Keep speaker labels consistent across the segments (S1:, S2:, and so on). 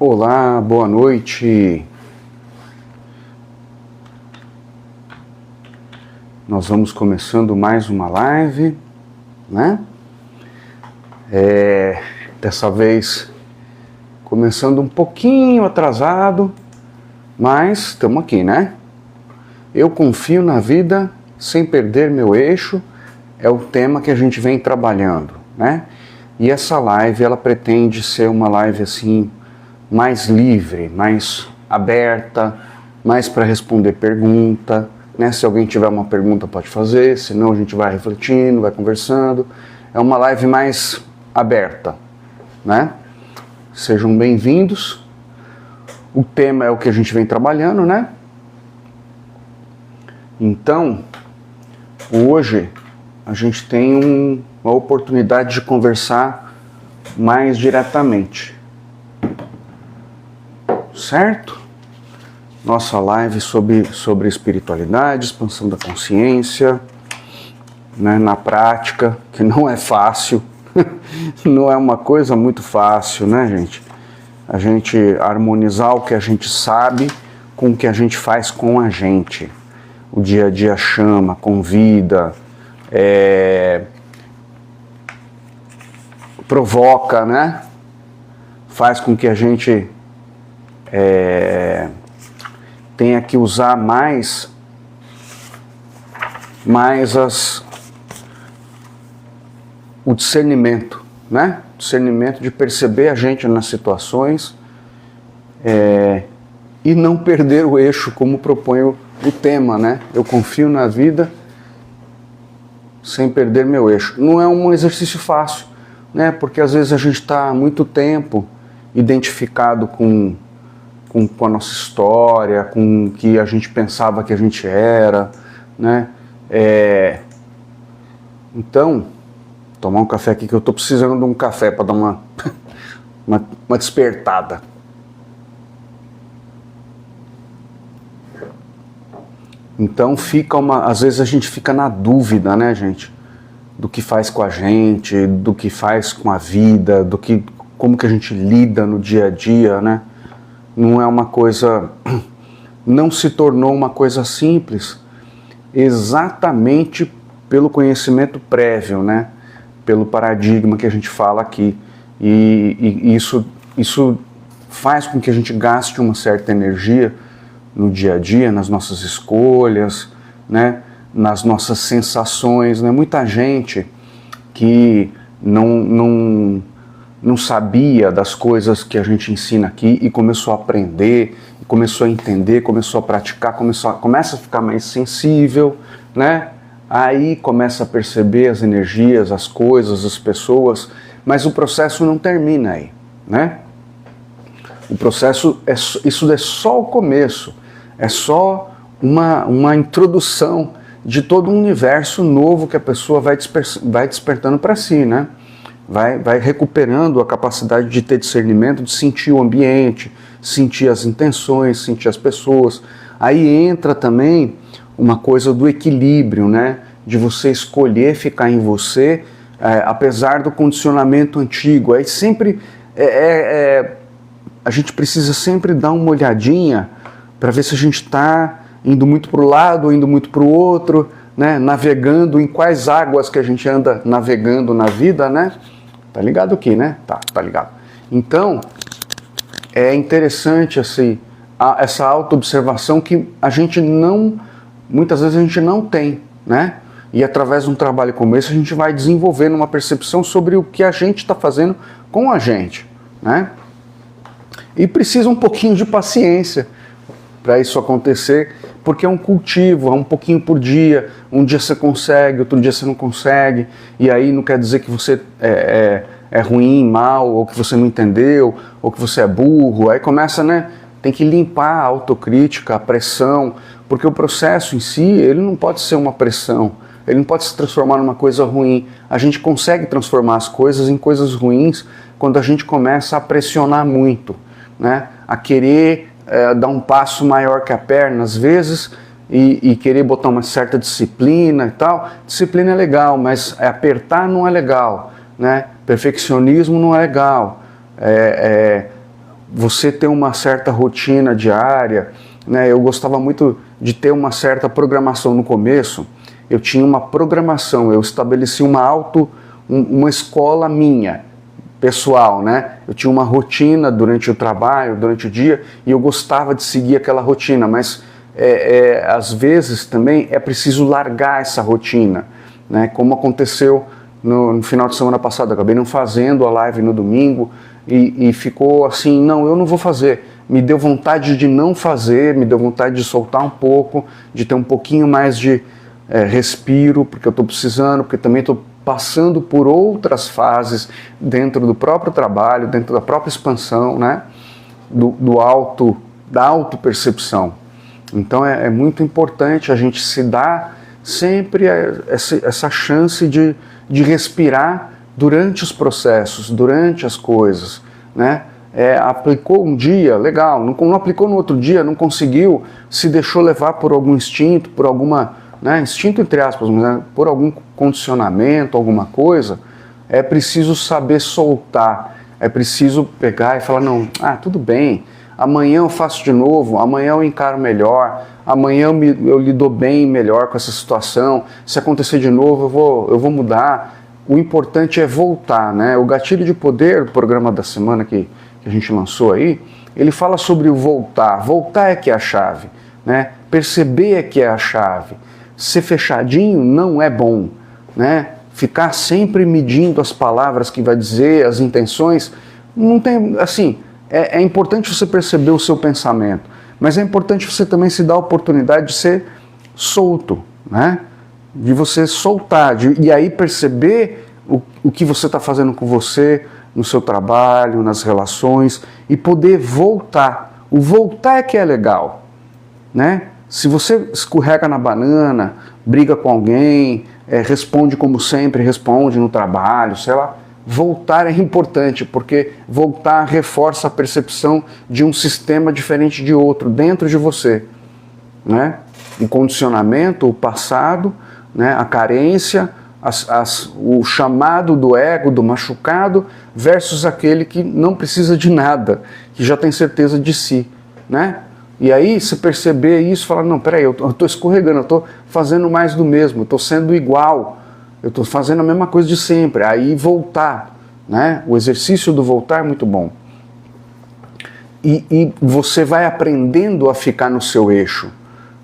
S1: Olá, boa noite. Nós vamos começando mais uma live, né? Dessa vez começando um pouquinho atrasado, mas estamos aqui, né? Eu confio na vida sem perder meu eixo, é o tema que a gente vem trabalhando, né? E essa live, ela pretende ser uma live assim, mais livre, mais aberta, mais para responder pergunta, né? Se alguém tiver uma pergunta pode fazer, senão a gente vai refletindo, vai conversando. É uma live mais aberta, né? Sejam bem-vindos. O tema é o que a gente vem trabalhando, né? Então, hoje a gente tem uma oportunidade de conversar mais diretamente. Certo? Nossa live sobre espiritualidade, expansão da consciência, né, na prática, que não é fácil, não é uma coisa muito fácil, né, gente? A gente harmonizar o que a gente sabe com o que a gente faz com a gente. O dia a dia chama, convida, provoca, né? Faz com que a gente tenha que usar mais o discernimento, né? Discernimento de perceber a gente nas situações e não perder o eixo, como propõe o tema, né? Eu confio na vida sem perder meu eixo. Não é um exercício fácil, né? Porque às vezes a gente está há muito tempo identificado com a nossa história, com o que a gente pensava que a gente era, né? Então, tomar um café aqui, que eu estou precisando de um café para dar uma despertada. Então às vezes a gente fica na dúvida, né, gente? Do que faz com a gente, do que faz com a vida, como que a gente lida no dia a dia, né? Não é uma coisa, não se tornou uma coisa simples, exatamente pelo conhecimento prévio, né? Pelo paradigma que a gente fala aqui. E isso faz com que a gente gaste uma certa energia no dia a dia, nas nossas escolhas, né? Nas nossas sensações, né? Muita gente que não sabia das coisas que a gente ensina aqui e começou a aprender, começou a entender, começou a praticar, começa a ficar mais sensível, né? Aí começa a perceber as energias, as coisas, as pessoas, mas o processo não termina aí, né? O processo, isso é só o começo, é só uma introdução de todo um universo novo que a pessoa vai despertando para si, né? Vai recuperando a capacidade de ter discernimento, de sentir o ambiente, sentir as intenções, sentir as pessoas. Aí entra também uma coisa do equilíbrio, né? De você escolher ficar em você, apesar do condicionamento antigo. Aí sempre a gente precisa sempre dar uma olhadinha para ver se a gente está indo muito para o lado ou indo muito para o outro, né? Navegando em quais águas que a gente anda navegando na vida, né? Tá ligado aqui, né? Tá ligado. Então, é interessante assim, essa auto-observação que muitas vezes a gente não tem, né? E através de um trabalho como esse, a gente vai desenvolvendo uma percepção sobre o que a gente está fazendo com a gente, né? E precisa um pouquinho de paciência para isso acontecer, porque é um cultivo, é um pouquinho por dia. Um dia você consegue, outro dia você não consegue, e aí não quer dizer que você é ruim, mal, ou que você não entendeu, ou que você é burro. Aí começa, né? Tem que limpar a autocrítica, a pressão, porque o processo em si, ele não pode ser uma pressão, ele não pode se transformar numa coisa ruim. A gente consegue transformar as coisas em coisas ruins quando a gente começa a pressionar muito, né? A querer dar um passo maior que a perna, às vezes, e querer botar uma certa disciplina e tal. Disciplina é legal, mas apertar não é legal, né? Perfeccionismo não é legal. você ter uma certa rotina diária, né? Eu gostava muito de ter uma certa programação no começo. Eu tinha uma programação, eu estabeleci uma escola minha, pessoal, né? Eu tinha uma rotina durante o trabalho, durante o dia, e eu gostava de seguir aquela rotina, mas às vezes também é preciso largar essa rotina, né? Como aconteceu no final de semana passado, acabei não fazendo a live no domingo e ficou assim, não, eu não vou fazer. Me deu vontade de não fazer, me deu vontade de soltar um pouco, de ter um pouquinho mais de respiro, porque eu estou precisando, porque também estou passando por outras fases dentro do próprio trabalho, dentro da própria expansão, né? Da autopercepção. Então é muito importante a gente se dar sempre essa chance de respirar durante os processos, durante as coisas, né? Aplicou um dia, legal, não aplicou no outro dia, não conseguiu, se deixou levar por algum instinto, por alguma, né, instinto entre aspas, mas, né, por algum condicionamento, alguma coisa, é preciso saber soltar, é preciso pegar e falar, não, tudo bem, amanhã eu faço de novo, amanhã eu encaro melhor, amanhã eu lido bem melhor com essa situação, se acontecer de novo eu vou mudar. O importante é voltar, né? O Gatilho de Poder, o programa da semana que a gente lançou aí, ele fala sobre o voltar. Voltar é que é a chave, né? Perceber é que é a chave. Ser fechadinho não é bom, né? Ficar sempre medindo as palavras que vai dizer, as intenções, não tem, assim, é importante você perceber o seu pensamento, mas é importante você também se dar a oportunidade de ser solto, né? De você soltar, e aí perceber o que você está fazendo com você, no seu trabalho, nas relações, e poder voltar. O voltar é que é legal, né? Se você escorrega na banana, briga com alguém, responde como sempre, responde no trabalho, sei lá, voltar é importante, porque voltar reforça a percepção de um sistema diferente de outro dentro de você, né? O condicionamento, o passado, né? A carência, o chamado do ego, do machucado, versus aquele que não precisa de nada, que já tem certeza de si, né? E aí, se perceber isso, falar, não, peraí, eu estou escorregando, eu estou fazendo mais do mesmo, eu estou sendo igual, eu estou fazendo a mesma coisa de sempre. Aí voltar, né? O exercício do voltar é muito bom. E você vai aprendendo a ficar no seu eixo,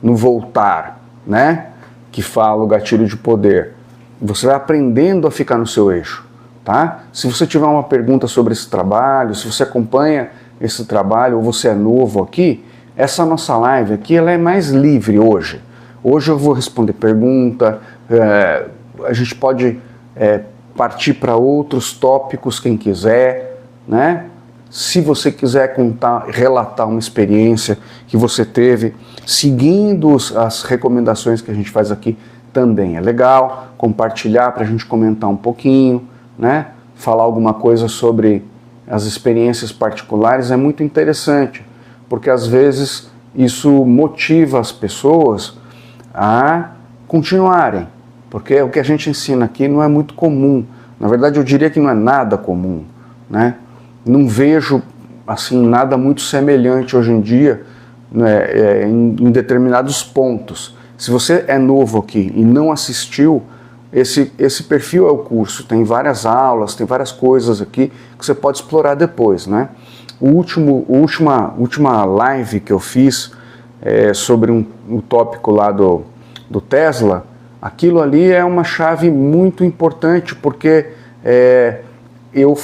S1: no voltar, né? Que fala o Gatilho de Poder. Você vai aprendendo a ficar no seu eixo, tá? Se você tiver uma pergunta sobre esse trabalho, se você acompanha esse trabalho ou você é novo aqui, essa nossa live aqui ela é mais livre hoje. Hoje eu vou responder pergunta, a gente pode partir para outros tópicos, quem quiser, né? Se você quiser relatar uma experiência que você teve, seguindo as recomendações que a gente faz aqui, também é legal. Compartilhar para a gente comentar um pouquinho, né? Falar alguma coisa sobre as experiências particulares é muito interessante, porque às vezes isso motiva as pessoas a continuarem, porque o que a gente ensina aqui não é muito comum. Na verdade, eu diria que não é nada comum, né? Não vejo assim nada muito semelhante hoje em dia, né, em determinados pontos. Se você é novo aqui e não assistiu, esse perfil é o curso. Tem várias aulas, tem várias coisas aqui que você pode explorar depois, né? Última live que eu fiz sobre um tópico lá do Tesla, aquilo ali é uma chave muito importante, porque eu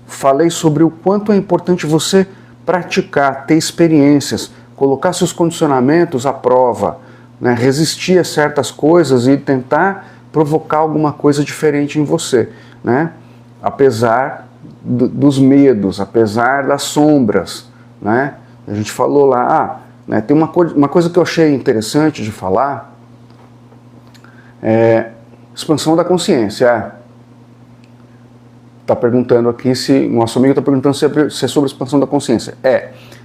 S1: falei sobre o quanto é importante você praticar, ter experiências, colocar seus condicionamentos à prova, né, resistir a certas coisas e tentar provocar alguma coisa diferente em você, né, apesar dos medos, apesar das sombras, né. A gente falou lá, né, tem uma coisa que eu achei interessante de falar, expansão da consciência. Está perguntando aqui se, nosso amigo está perguntando se é sobre expansão da consciência.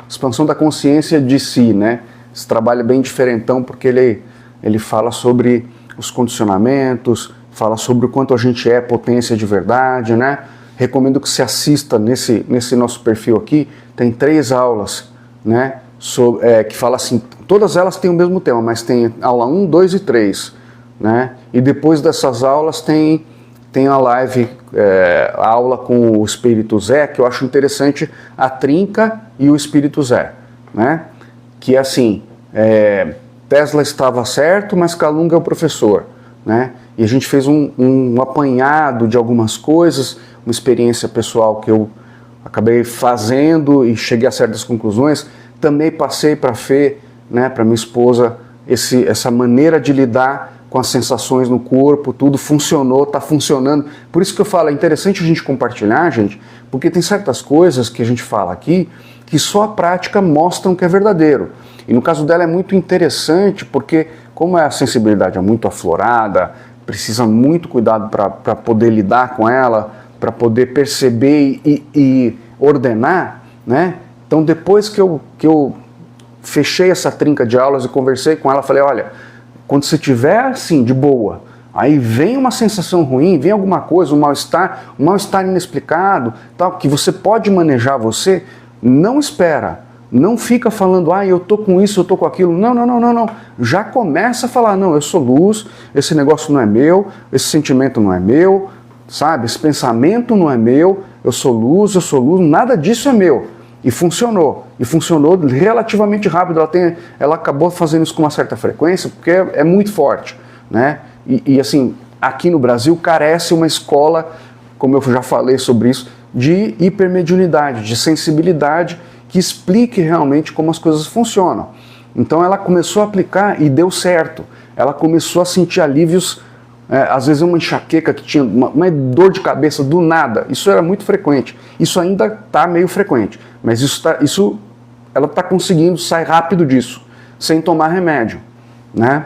S1: Expansão da consciência de si, né? Esse trabalho é bem diferentão, porque ele fala sobre os condicionamentos, fala sobre o quanto a gente é potência de verdade, né? recomendo que você assista nesse nosso perfil aqui, tem 3 aulas, né, que fala assim, todas elas têm o mesmo tema, mas tem aula 1, 2 e 3, né, e depois dessas aulas tem a live, a aula com o Espírito Zé, que eu acho interessante, a Trinca e o Espírito Zé, né, que é assim, Tesla estava certo, mas Calunga é o professor, né, e a gente fez um apanhado de algumas coisas, uma experiência pessoal que eu acabei fazendo e cheguei a certas conclusões. Também passei para a Fê, né, para minha esposa, essa maneira de lidar com as sensações no corpo, tudo funcionou, está funcionando. Por isso que eu falo, é interessante a gente compartilhar, gente, porque tem certas coisas que a gente fala aqui que só a prática mostram que é verdadeiro. E no caso dela é muito interessante, porque como a sensibilidade é muito aflorada, precisa muito cuidado para poder lidar com ela, para poder perceber e ordenar, né? Então depois que eu fechei essa trinca de aulas e conversei com ela, falei, olha, quando você estiver assim, de boa, aí vem uma sensação ruim, vem alguma coisa, um mal-estar inexplicado, tal, que você pode manejar você, não espera. Não fica falando, eu tô com isso, eu tô com aquilo. Não. Já começa a falar, não, eu sou luz, esse negócio não é meu, esse sentimento não é meu, sabe? Esse pensamento não é meu, eu sou luz, nada disso é meu. E funcionou relativamente rápido. Ela acabou fazendo isso com uma certa frequência, porque é muito forte, né? E assim, aqui no Brasil carece uma escola, como eu já falei sobre isso, de hipermediunidade, de sensibilidade, que explique realmente como as coisas funcionam. Então ela começou a aplicar e deu certo. Ela começou a sentir alívios, às vezes uma enxaqueca que tinha, uma dor de cabeça do nada. Isso era muito frequente. Isso ainda está meio frequente, mas ela está conseguindo sair rápido disso, sem tomar remédio, né?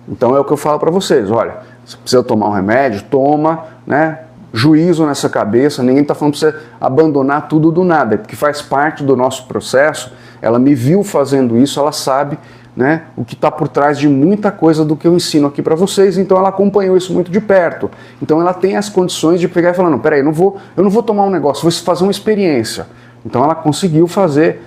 S1: Então é o que eu falo para vocês, olha, se precisa tomar um remédio, toma, né? Juízo nessa cabeça, ninguém está falando para você abandonar tudo do nada, porque faz parte do nosso processo. Ela me viu fazendo isso, ela sabe, né, o que está por trás de muita coisa do que eu ensino aqui para vocês, então ela acompanhou isso muito de perto. Então ela tem as condições de pegar e falar, não, peraí, eu não vou tomar um negócio, vou fazer uma experiência. Então ela conseguiu fazer,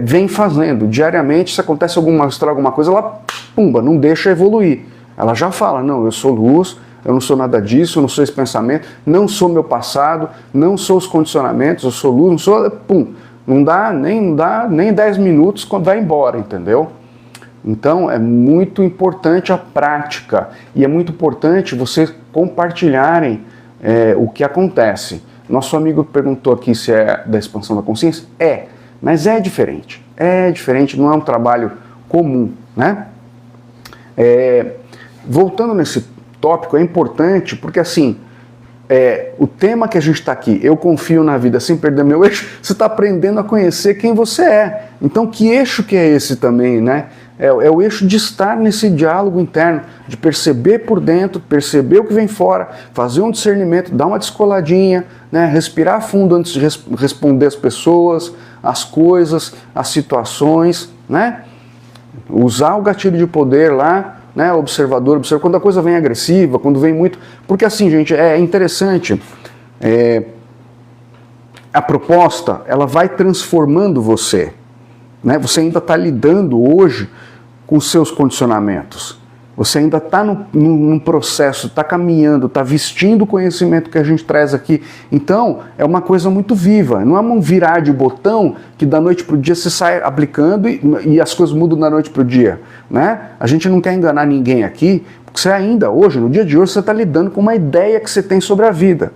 S1: vem fazendo, diariamente, se acontece alguma coisa, ela, pumba, não deixa evoluir. Ela já fala, não, eu sou luz, eu não sou nada disso, eu não sou esse pensamento, não sou meu passado, não sou os condicionamentos, eu sou luz, não sou... Pum, não dá nem 10 minutos quando vai embora, entendeu? Então é muito importante a prática e é muito importante vocês compartilharem o que acontece. Nosso amigo perguntou aqui se é da expansão da consciência. Mas é diferente, não é um trabalho comum, né? Voltando nesse tópico, é importante porque assim, o tema que a gente está aqui, eu confio na vida sem perder meu eixo, você está aprendendo a conhecer quem você é. Então que eixo que é esse também, né? É o eixo de estar nesse diálogo interno, de perceber por dentro, perceber o que vem fora, fazer um discernimento, dar uma descoladinha, né? Respirar fundo antes de responder as pessoas, as coisas, as situações, né? Usar o gatilho de poder lá, né, observa quando a coisa vem agressiva, quando vem muito... Porque assim, gente, é interessante, a proposta, ela vai transformando você, né? Você ainda está lidando hoje com os seus condicionamentos. Você ainda está num processo, está caminhando, está vestindo o conhecimento que a gente traz aqui. Então, é uma coisa muito viva. Não é um virar de botão que da noite para o dia você sai aplicando e as coisas mudam da noite para o dia, né? A gente não quer enganar ninguém aqui, porque você ainda hoje, no dia de hoje, você está lidando com uma ideia que você tem sobre a vida,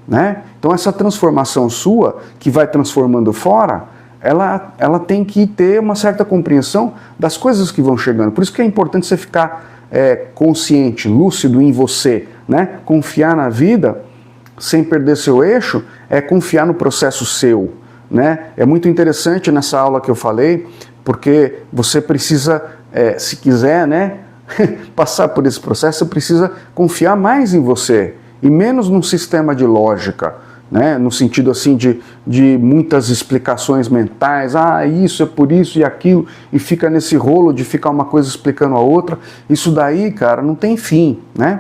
S1: né? Então, essa transformação sua, que vai transformando fora, ela tem que ter uma certa compreensão das coisas que vão chegando. Por isso que é importante você ficar consciente, lúcido em você, né? Confiar na vida sem perder seu eixo é confiar no processo seu, né? É muito interessante nessa aula que eu falei, porque você precisa, se quiser, né, passar por esse processo, você precisa confiar mais em você e menos num sistema de lógica, né? No sentido assim de muitas explicações mentais, isso é por isso e aquilo, e fica nesse rolo de ficar uma coisa explicando a outra. Isso daí, cara, não tem fim, né?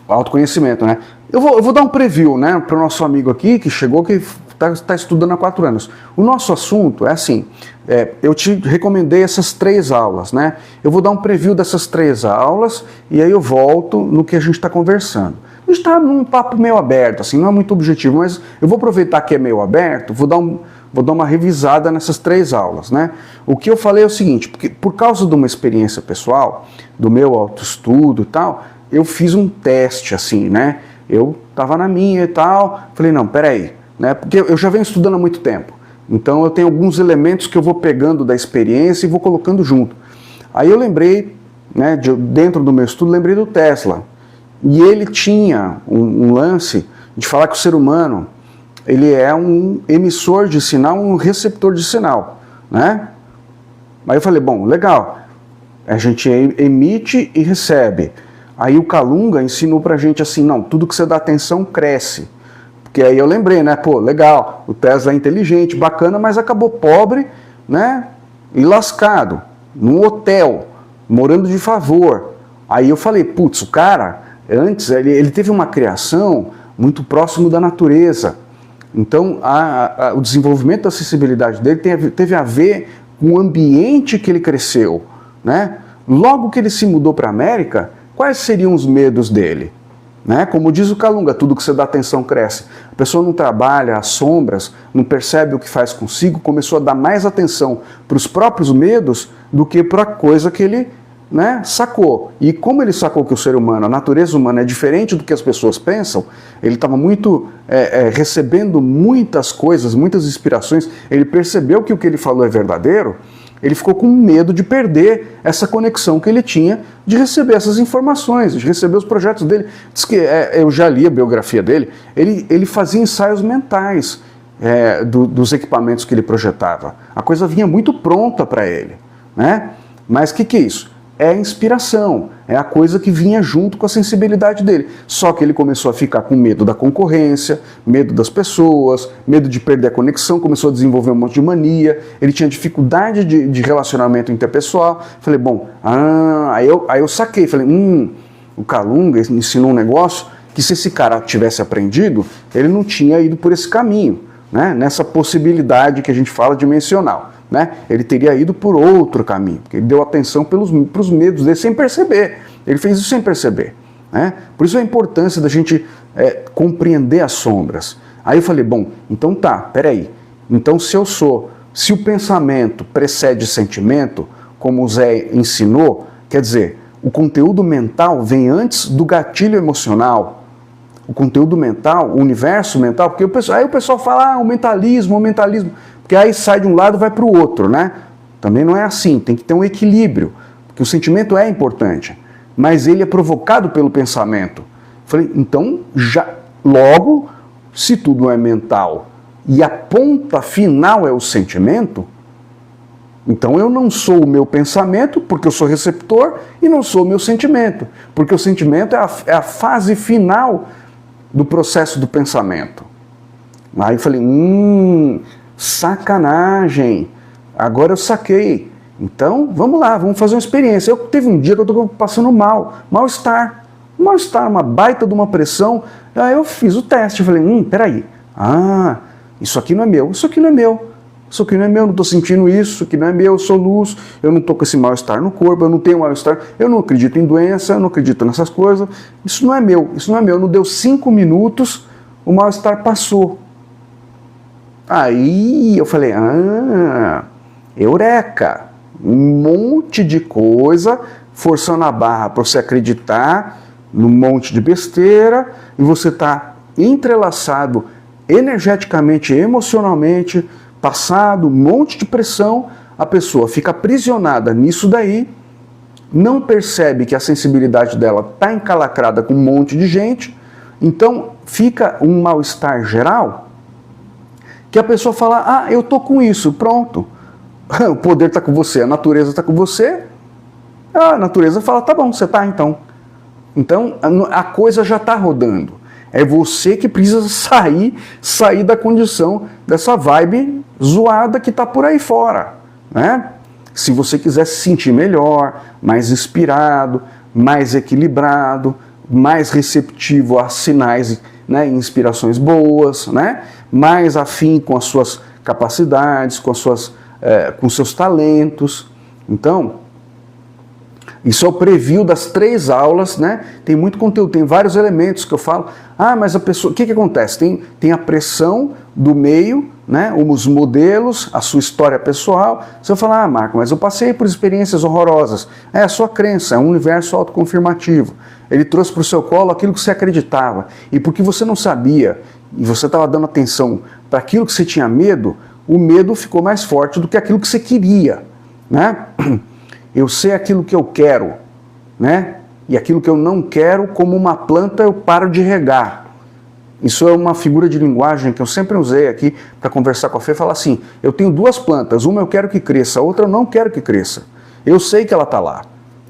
S1: Autoconhecimento, né? Eu vou dar um preview, né, para o nosso amigo aqui que chegou, que está estudando há 4 anos. O nosso assunto é assim, eu te recomendei essas 3 aulas, né? Eu vou dar um preview dessas 3 aulas e aí eu volto no que a gente está conversando. A gente está num papo meio aberto, assim, não é muito objetivo, mas eu vou aproveitar que é meio aberto, vou dar uma revisada nessas 3 aulas, né? O que eu falei é o seguinte, porque por causa de uma experiência pessoal, do meu autoestudo e tal, eu fiz um teste, assim, né? Eu estava na minha e tal, falei, não, peraí, né? Porque eu já venho estudando há muito tempo, então eu tenho alguns elementos que eu vou pegando da experiência e vou colocando junto. Aí eu lembrei, né, dentro do meu estudo, lembrei do Tesla, e ele tinha um lance de falar que o ser humano, ele é um emissor de sinal, um receptor de sinal, né? Aí eu falei, bom, legal, a gente emite e recebe. Aí o Kalunga ensinou pra gente assim, não, tudo que você dá atenção cresce. Porque aí eu lembrei, né, pô, legal, o Tesla é inteligente, bacana, mas acabou pobre, né, e lascado, num hotel, morando de favor. Aí eu falei, putz, o cara, antes, ele teve uma criação muito próximo da natureza. Então, o desenvolvimento da acessibilidade dele teve a ver com o ambiente que ele cresceu, né? Logo que ele se mudou para a América, quais seriam os medos dele? Né? Como diz o Kalunga, tudo que você dá atenção cresce. A pessoa não trabalha às sombras, não percebe o que faz consigo, começou a dar mais atenção para os próprios medos do que para a coisa que ele, né, sacou. E como ele sacou que o ser humano, a natureza humana é diferente do que as pessoas pensam, ele estava muito recebendo muitas coisas, muitas inspirações, ele percebeu que o que ele falou é verdadeiro, ele ficou com medo de perder essa conexão que ele tinha de receber essas informações, de receber os projetos dele. Diz que, eu já li a biografia dele, ele fazia ensaios mentais dos equipamentos que ele projetava. A coisa vinha muito pronta para ele, né? Mas o que é isso? É a inspiração, é a coisa que vinha junto com a sensibilidade dele. Só que ele começou a ficar com medo da concorrência, medo das pessoas, medo de perder a conexão, começou a desenvolver um monte de mania, ele tinha dificuldade de relacionamento interpessoal. Falei, bom, aí eu saquei, falei, o Kalunga ensinou um negócio que se esse cara tivesse aprendido, ele não tinha ido por esse caminho, né? Nessa possibilidade que a gente fala dimensional. Né? Ele teria ido por outro caminho, porque ele deu atenção para os medos dele sem perceber. Ele fez isso sem perceber. Né? Por isso a importância da gente compreender as sombras. Aí eu falei, bom, então tá, peraí. Então se o pensamento precede sentimento, como o Zé ensinou, quer dizer, o conteúdo mental vem antes do gatilho emocional. O conteúdo mental, o universo mental, porque aí o pessoal fala, o mentalismo, porque aí sai de um lado e vai para o outro, né? Também não é assim, tem que ter um equilíbrio, porque o sentimento é importante, mas ele é provocado pelo pensamento. Falei, então, logo, se tudo é mental e a ponta final é o sentimento, então eu não sou o meu pensamento, porque eu sou receptor, e não sou o meu sentimento, porque o sentimento é a fase final do processo do pensamento. Aí eu falei, sacanagem, agora eu saquei. Então, vamos lá, vamos fazer uma experiência. Teve um dia que eu estou passando mal-estar, uma baita de uma pressão. Aí eu fiz o teste, falei, peraí, isso aqui não é meu, isso aqui não é meu, isso aqui não é meu, não estou sentindo isso aqui não é meu, eu sou luz, eu não estou com esse mal-estar no corpo, eu não tenho mal-estar, eu não acredito em doença, eu não acredito nessas coisas, isso não é meu, não deu 5 minutos, o mal-estar passou. Aí eu falei, eureka, um monte de coisa forçando a barra para você acreditar num monte de besteira, e você está entrelaçado energeticamente, emocionalmente, passado um monte de pressão, a pessoa fica aprisionada nisso daí, não percebe que a sensibilidade dela está encalacrada com um monte de gente, então fica um mal-estar geral, que a pessoa fala, eu tô com isso, pronto. O poder está com você, a natureza está com você, a natureza fala, tá bom, você tá então. Então a coisa já está rodando. É você que precisa sair da condição dessa vibe zoada que está por aí fora, né? Se você quiser se sentir melhor, mais inspirado, mais equilibrado, mais receptivo a sinais, né, e inspirações boas, né, mais afim com as suas capacidades, com seus talentos. Então, isso é o preview das 3 aulas, né? Tem muito conteúdo, tem vários elementos que eu falo. Ah, mas a pessoa, o que acontece? Tem a pressão do meio, né? Os modelos, a sua história pessoal. Você vai falar, ah, Marco, mas eu passei por experiências horrorosas. É a sua crença, é um universo autoconfirmativo. Ele trouxe para o seu colo aquilo que você acreditava. E porque você não sabia, e você estava dando atenção para aquilo que você tinha medo, o medo ficou mais forte do que aquilo que você queria, né? Eu sei aquilo que eu quero, né? E aquilo que eu não quero, como uma planta, eu paro de regar. Isso é uma figura de linguagem que eu sempre usei aqui para conversar com a Fê, falar assim, eu tenho 2 plantas, uma eu quero que cresça, a outra eu não quero que cresça. Eu sei que ela está lá,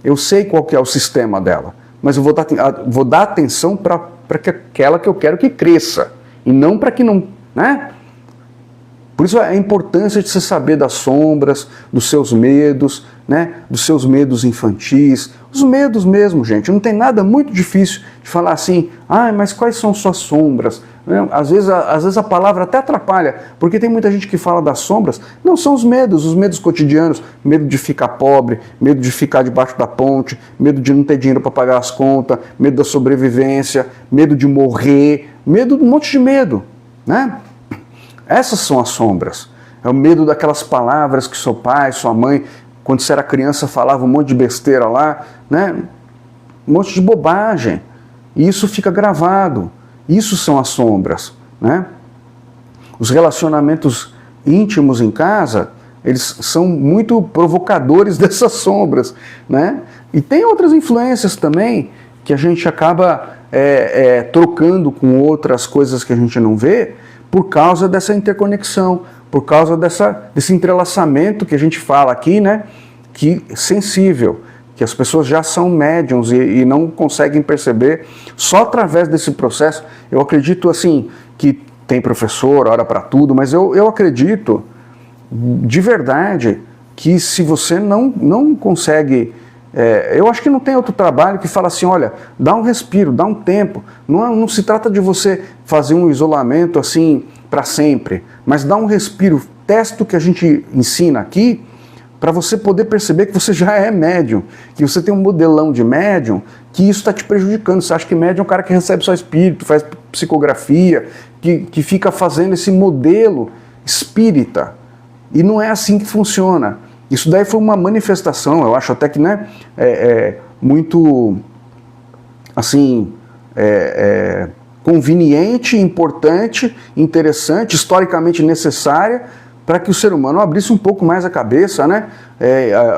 S1: eu sei qual que é o sistema dela, mas eu vou dar atenção para aquela que eu quero que cresça, e não para que não, né? Por isso a importância de você saber das sombras, dos seus medos, né? Dos seus medos infantis, os medos mesmo, gente. Não tem nada muito difícil de falar assim, ah, mas quais são suas sombras? Às vezes a palavra até atrapalha, porque tem muita gente que fala das sombras, não são os medos cotidianos, medo de ficar pobre, medo de ficar debaixo da ponte, medo de não ter dinheiro para pagar as contas, medo da sobrevivência, medo de morrer, medo, um monte de medo, né? Essas são as sombras. É o medo daquelas palavras que seu pai, sua mãe, quando você era criança, falava um monte de besteira lá, né? Um monte de bobagem. E isso fica gravado. Isso são as sombras, né? Os relacionamentos íntimos em casa, eles são muito provocadores dessas sombras, né? E tem outras influências também que a gente acaba trocando com outras coisas que a gente não vê, por causa dessa interconexão, por causa desse entrelaçamento que a gente fala aqui, né? Que sensível, que as pessoas já são médiums e não conseguem perceber só através desse processo. Eu acredito assim que tem professor, hora para tudo, mas eu acredito de verdade que se você não consegue... eu acho que não tem outro trabalho que fala assim, olha, dá um respiro, dá um tempo. Não se trata de você fazer um isolamento assim para sempre, mas dá um respiro. Testa o que a gente ensina aqui para você poder perceber que você já é médium, que você tem um modelão de médium, que isso está te prejudicando. Você acha que médium é um cara que recebe só espírito, faz psicografia, que fica fazendo esse modelo espírita. E não é assim que funciona. Isso daí foi uma manifestação, eu acho até que, né, muito, assim, conveniente, importante, interessante, historicamente necessária, para que o ser humano abrisse um pouco mais a cabeça, né?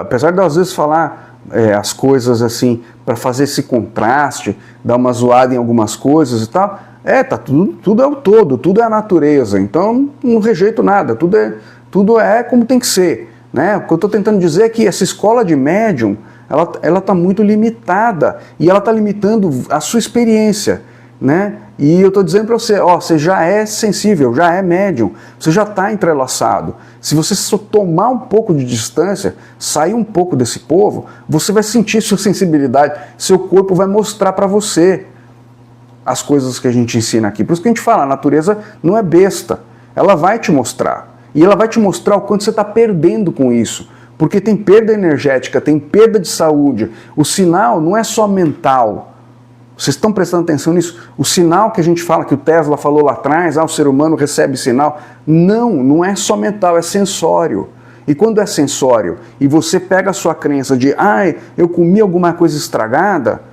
S1: Apesar de às vezes falar as coisas assim, para fazer esse contraste, dar uma zoada em algumas coisas e tal, tá, tudo é o todo, tudo é a natureza, então não rejeito nada, tudo é como tem que ser. Né? O que eu estou tentando dizer é que essa escola de médium, ela está muito limitada, e ela está limitando a sua experiência, né? E eu estou dizendo para você, ó, você já é sensível, já é médium, você já está entrelaçado. Se você só tomar um pouco de distância, sair um pouco desse povo, você vai sentir sua sensibilidade, seu corpo vai mostrar para você as coisas que a gente ensina aqui. Por isso que a gente fala, a natureza não é besta, ela vai te mostrar. E ela vai te mostrar o quanto você está perdendo com isso. Porque tem perda energética, tem perda de saúde. O sinal não é só mental. Vocês estão prestando atenção nisso? O sinal que a gente fala, que o Tesla falou lá atrás, o ser humano recebe sinal. Não é só mental, é sensório. E quando é sensório, e você pega a sua crença de, eu comi alguma coisa estragada,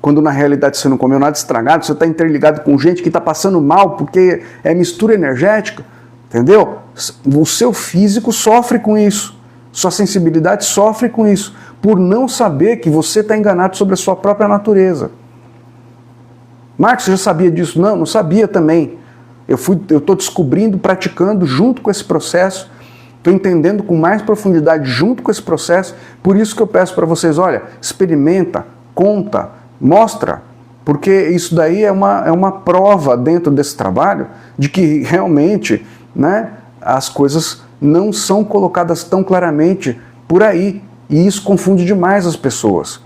S1: quando na realidade você não comeu nada estragado, você está interligado com gente que está passando mal porque é mistura energética, entendeu? O seu físico sofre com isso, sua sensibilidade sofre com isso, por não saber que você está enganado sobre a sua própria natureza. Marcos, você já sabia disso? Não sabia também. Eu estou descobrindo, praticando junto com esse processo, estou entendendo com mais profundidade junto com esse processo, por isso que eu peço para vocês, olha, experimenta, conta, mostra, porque isso daí é uma prova dentro desse trabalho de que realmente, né, as coisas não são colocadas tão claramente por aí, e isso confunde demais as pessoas.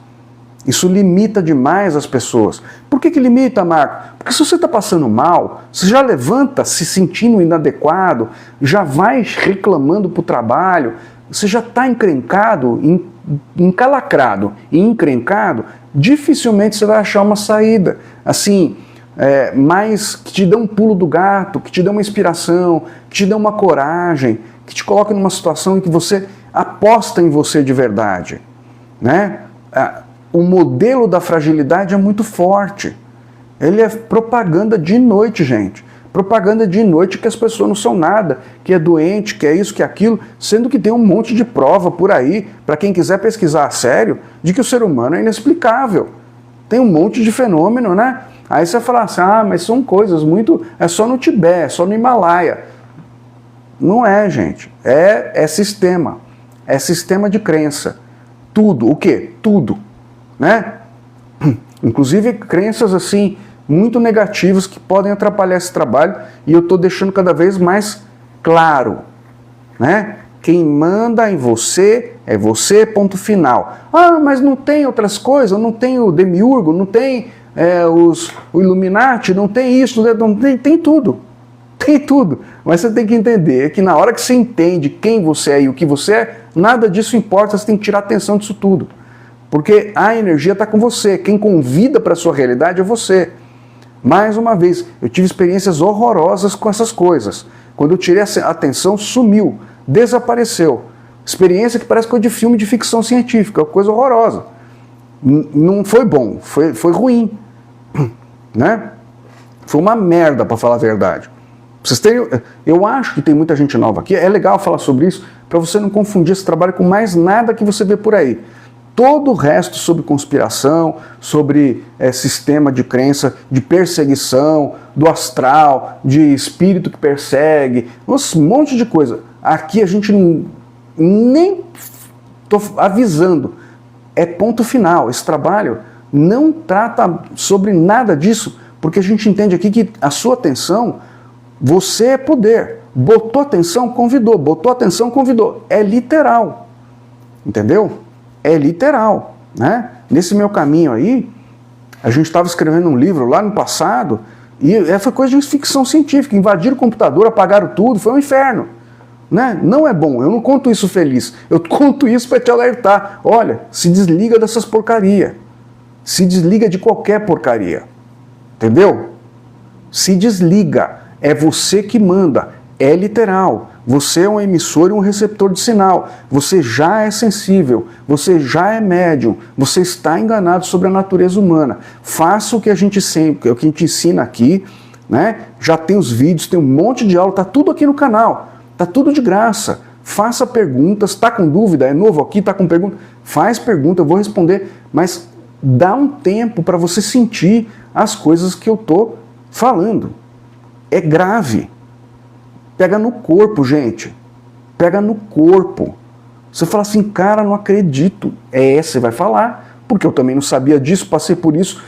S1: Isso limita demais as pessoas. Por que limita, Marco? Porque se você está passando mal, você já levanta se sentindo inadequado, já vai reclamando para o trabalho, você já está encrencado, encalacrado e encrencado, dificilmente você vai achar uma saída. Assim, mas que te dê um pulo do gato, que te dê uma inspiração, que te dê uma coragem, que te coloque numa situação em que você aposta em você de verdade, né? O modelo da fragilidade é muito forte. Ele é propaganda de noite, gente. Propaganda de noite que as pessoas não são nada, que é doente, que é isso, que é aquilo, sendo que tem um monte de prova por aí, para quem quiser pesquisar a sério, de que o ser humano é inexplicável. Tem um monte de fenômeno, né? Aí você fala assim, mas são coisas muito... É só no Tibete, é só no Himalaia. Não é, gente. É sistema. É sistema de crença. Tudo. O quê? Tudo. Né? Inclusive crenças assim muito negativas que podem atrapalhar esse trabalho, e eu estou deixando cada vez mais claro, né? Quem manda em você é você, ponto final. Mas não tem outras coisas, não tem o Demiurgo, não tem o Illuminati, não tem isso, não tem tudo. Tem tudo, mas você tem que entender que na hora que você entende quem você é e o que você é, nada disso importa, você tem que tirar atenção disso tudo. Porque a energia está com você, quem convida para a sua realidade é você. Mais uma vez, eu tive experiências horrorosas com essas coisas. Quando eu tirei a atenção, sumiu, desapareceu. Experiência que parece coisa de filme de ficção científica, coisa horrorosa. Não foi bom, foi ruim. Né? Foi uma merda, para falar a verdade. Vocês terem, eu acho que tem muita gente nova aqui, é legal falar sobre isso, para você não confundir esse trabalho com mais nada que você vê por aí. Todo o resto sobre conspiração, sobre sistema de crença, de perseguição, do astral, de espírito que persegue, um monte de coisa. Aqui a gente nem estou avisando, é ponto final. Esse trabalho não trata sobre nada disso, porque a gente entende aqui que a sua atenção, você é poder. Botou atenção, convidou. Botou atenção, convidou. É literal. Entendeu? É literal, né? Nesse meu caminho aí, a gente estava escrevendo um livro lá no passado e foi coisa de ficção científica. Invadiram o computador, apagaram tudo, foi um inferno, né? Não é bom, eu não conto isso feliz. Eu conto isso para te alertar. Olha, se desliga dessas porcaria. Se desliga de qualquer porcaria. Entendeu? Se desliga. É você que manda. É literal. Você é um emissor e um receptor de sinal. Você já é sensível, você já é médium, você está enganado sobre a natureza humana. Faça o que a gente sempre, o que a gente ensina aqui, né? Já tem os vídeos, tem um monte de aula, tá tudo aqui no canal, tá tudo de graça. Faça perguntas, tá com dúvida, é novo aqui, tá com pergunta, faz pergunta, eu vou responder, mas dá um tempo para você sentir as coisas que eu tô falando. É grave. Pega no corpo, gente. Pega no corpo. Você fala assim, cara, não acredito. Você vai falar, porque eu também não sabia disso, passei por isso.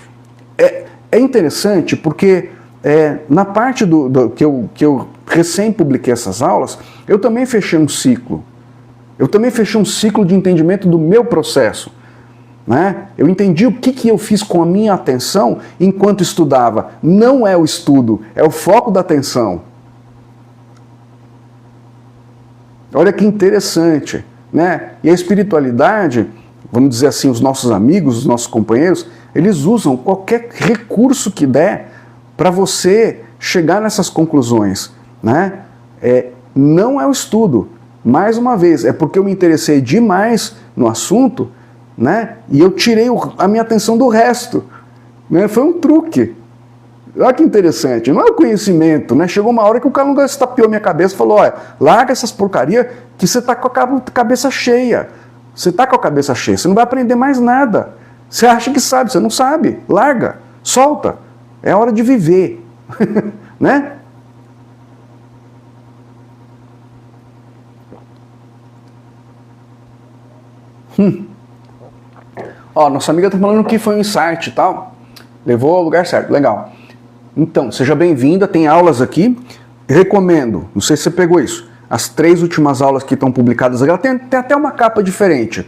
S1: É interessante porque na parte que eu recém publiquei essas aulas, eu também fechei um ciclo. Eu também fechei um ciclo de entendimento do meu processo. Né? Eu entendi o que eu fiz com a minha atenção enquanto estudava. Não é o estudo, é o foco da atenção. Olha que interessante, né? E a espiritualidade, vamos dizer assim, os nossos amigos, os nossos companheiros, eles usam qualquer recurso que der para você chegar nessas conclusões, né? Não é o estudo, mais uma vez, é porque eu me interessei demais no assunto, né? E eu tirei a minha atenção do resto, né? Foi um truque. Olha que interessante, não é o conhecimento, né? Chegou uma hora que o cara não estapeou minha cabeça e falou, olha, larga essas porcarias que você está com a cabeça cheia. Você está com a cabeça cheia, você não vai aprender mais nada. Você acha que sabe, você não sabe. Larga, solta. É hora de viver, né? Ó, nossa amiga está falando que foi um insight e tal. Levou ao lugar certo, legal. Então, seja bem-vinda, tem aulas aqui, recomendo, não sei se você pegou isso, as 3 últimas aulas que estão publicadas aqui, ela tem até uma capa diferente.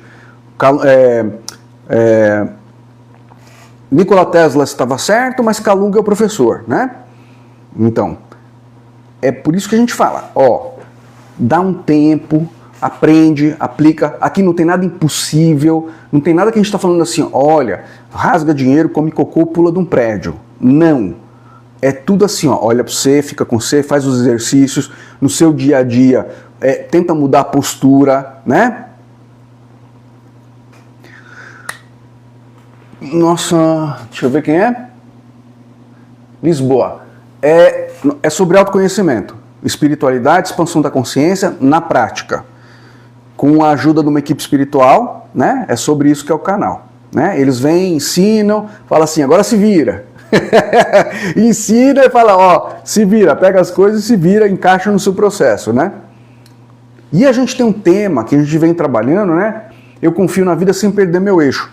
S1: Nikola Tesla estava certo, mas Carl Jung é o professor, né? Então, é por isso que a gente fala, ó, dá um tempo, aprende, aplica, aqui não tem nada impossível, não tem nada que a gente está falando assim, olha, rasga dinheiro, come cocô, pula de um prédio. Não. É tudo assim, ó, olha para você, fica com você, faz os exercícios, no seu dia a dia, tenta mudar a postura, né? Nossa, deixa eu ver quem é. Lisboa. É sobre autoconhecimento, espiritualidade, expansão da consciência na prática. Com a ajuda de uma equipe espiritual, né? É sobre isso que é o canal. Né? Eles vêm, ensinam, falam assim, agora se vira. Ensina e fala, ó, se vira, pega as coisas e se vira, encaixa no seu processo, né? E a gente tem um tema que a gente vem trabalhando, né? Eu confio na vida sem perder meu eixo.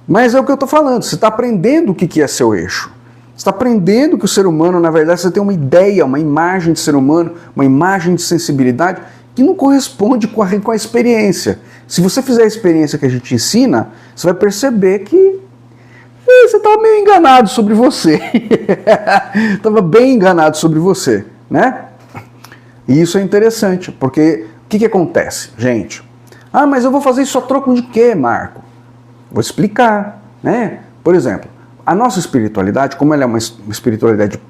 S1: Mas é o que eu estou falando, você está aprendendo o que é seu eixo. Você está aprendendo que o ser humano, na verdade, você tem uma ideia, uma imagem de ser humano, uma imagem de sensibilidade que não corresponde com a experiência. Se você fizer a experiência que a gente ensina, você vai perceber que você estava meio enganado sobre você. Estava bem enganado sobre você, né? E isso é interessante, porque o que acontece, gente? Ah, mas eu vou fazer isso a troco de quê, Marco? Vou explicar, né? Por exemplo, a nossa espiritualidade, como ela é uma espiritualidade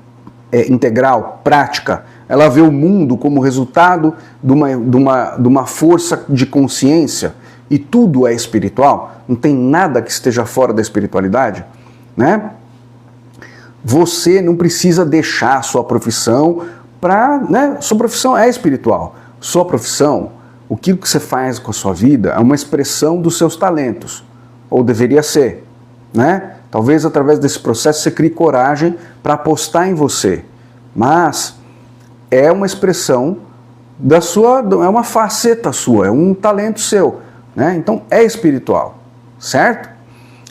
S1: integral, prática, ela vê o mundo como resultado de uma força de consciência e tudo é espiritual, não tem nada que esteja fora da espiritualidade, né? Você não precisa deixar a sua profissão para, né? Sua profissão é espiritual. Sua profissão, o que você faz com a sua vida é uma expressão dos seus talentos, ou deveria ser, né? Talvez através desse processo você crie coragem para apostar em você, mas é uma expressão da sua, é uma faceta sua, é um talento seu, né? Então é espiritual, certo?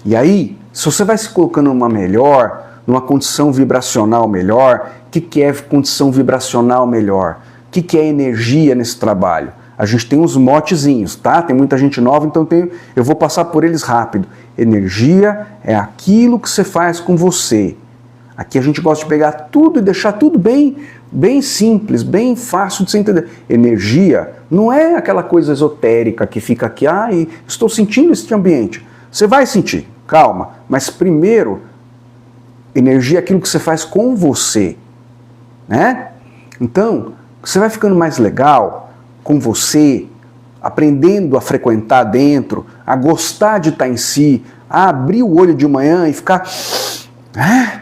S1: E aí, se você vai se colocando numa condição vibracional melhor, o que é condição vibracional melhor? O que é energia nesse trabalho? A gente tem uns motezinhos, tá? Tem muita gente nova, então eu vou passar por eles rápido. Energia é aquilo que você faz com você. Aqui a gente gosta de pegar tudo e deixar tudo bem simples, bem fácil de você entender. Energia não é aquela coisa esotérica que fica aqui, estou sentindo este ambiente. Você vai sentir, calma, mas primeiro, energia é aquilo que você faz com você, né? Então, você vai ficando mais legal com você, aprendendo a frequentar dentro, a gostar de estar em si, a abrir o olho de manhã e ficar... né?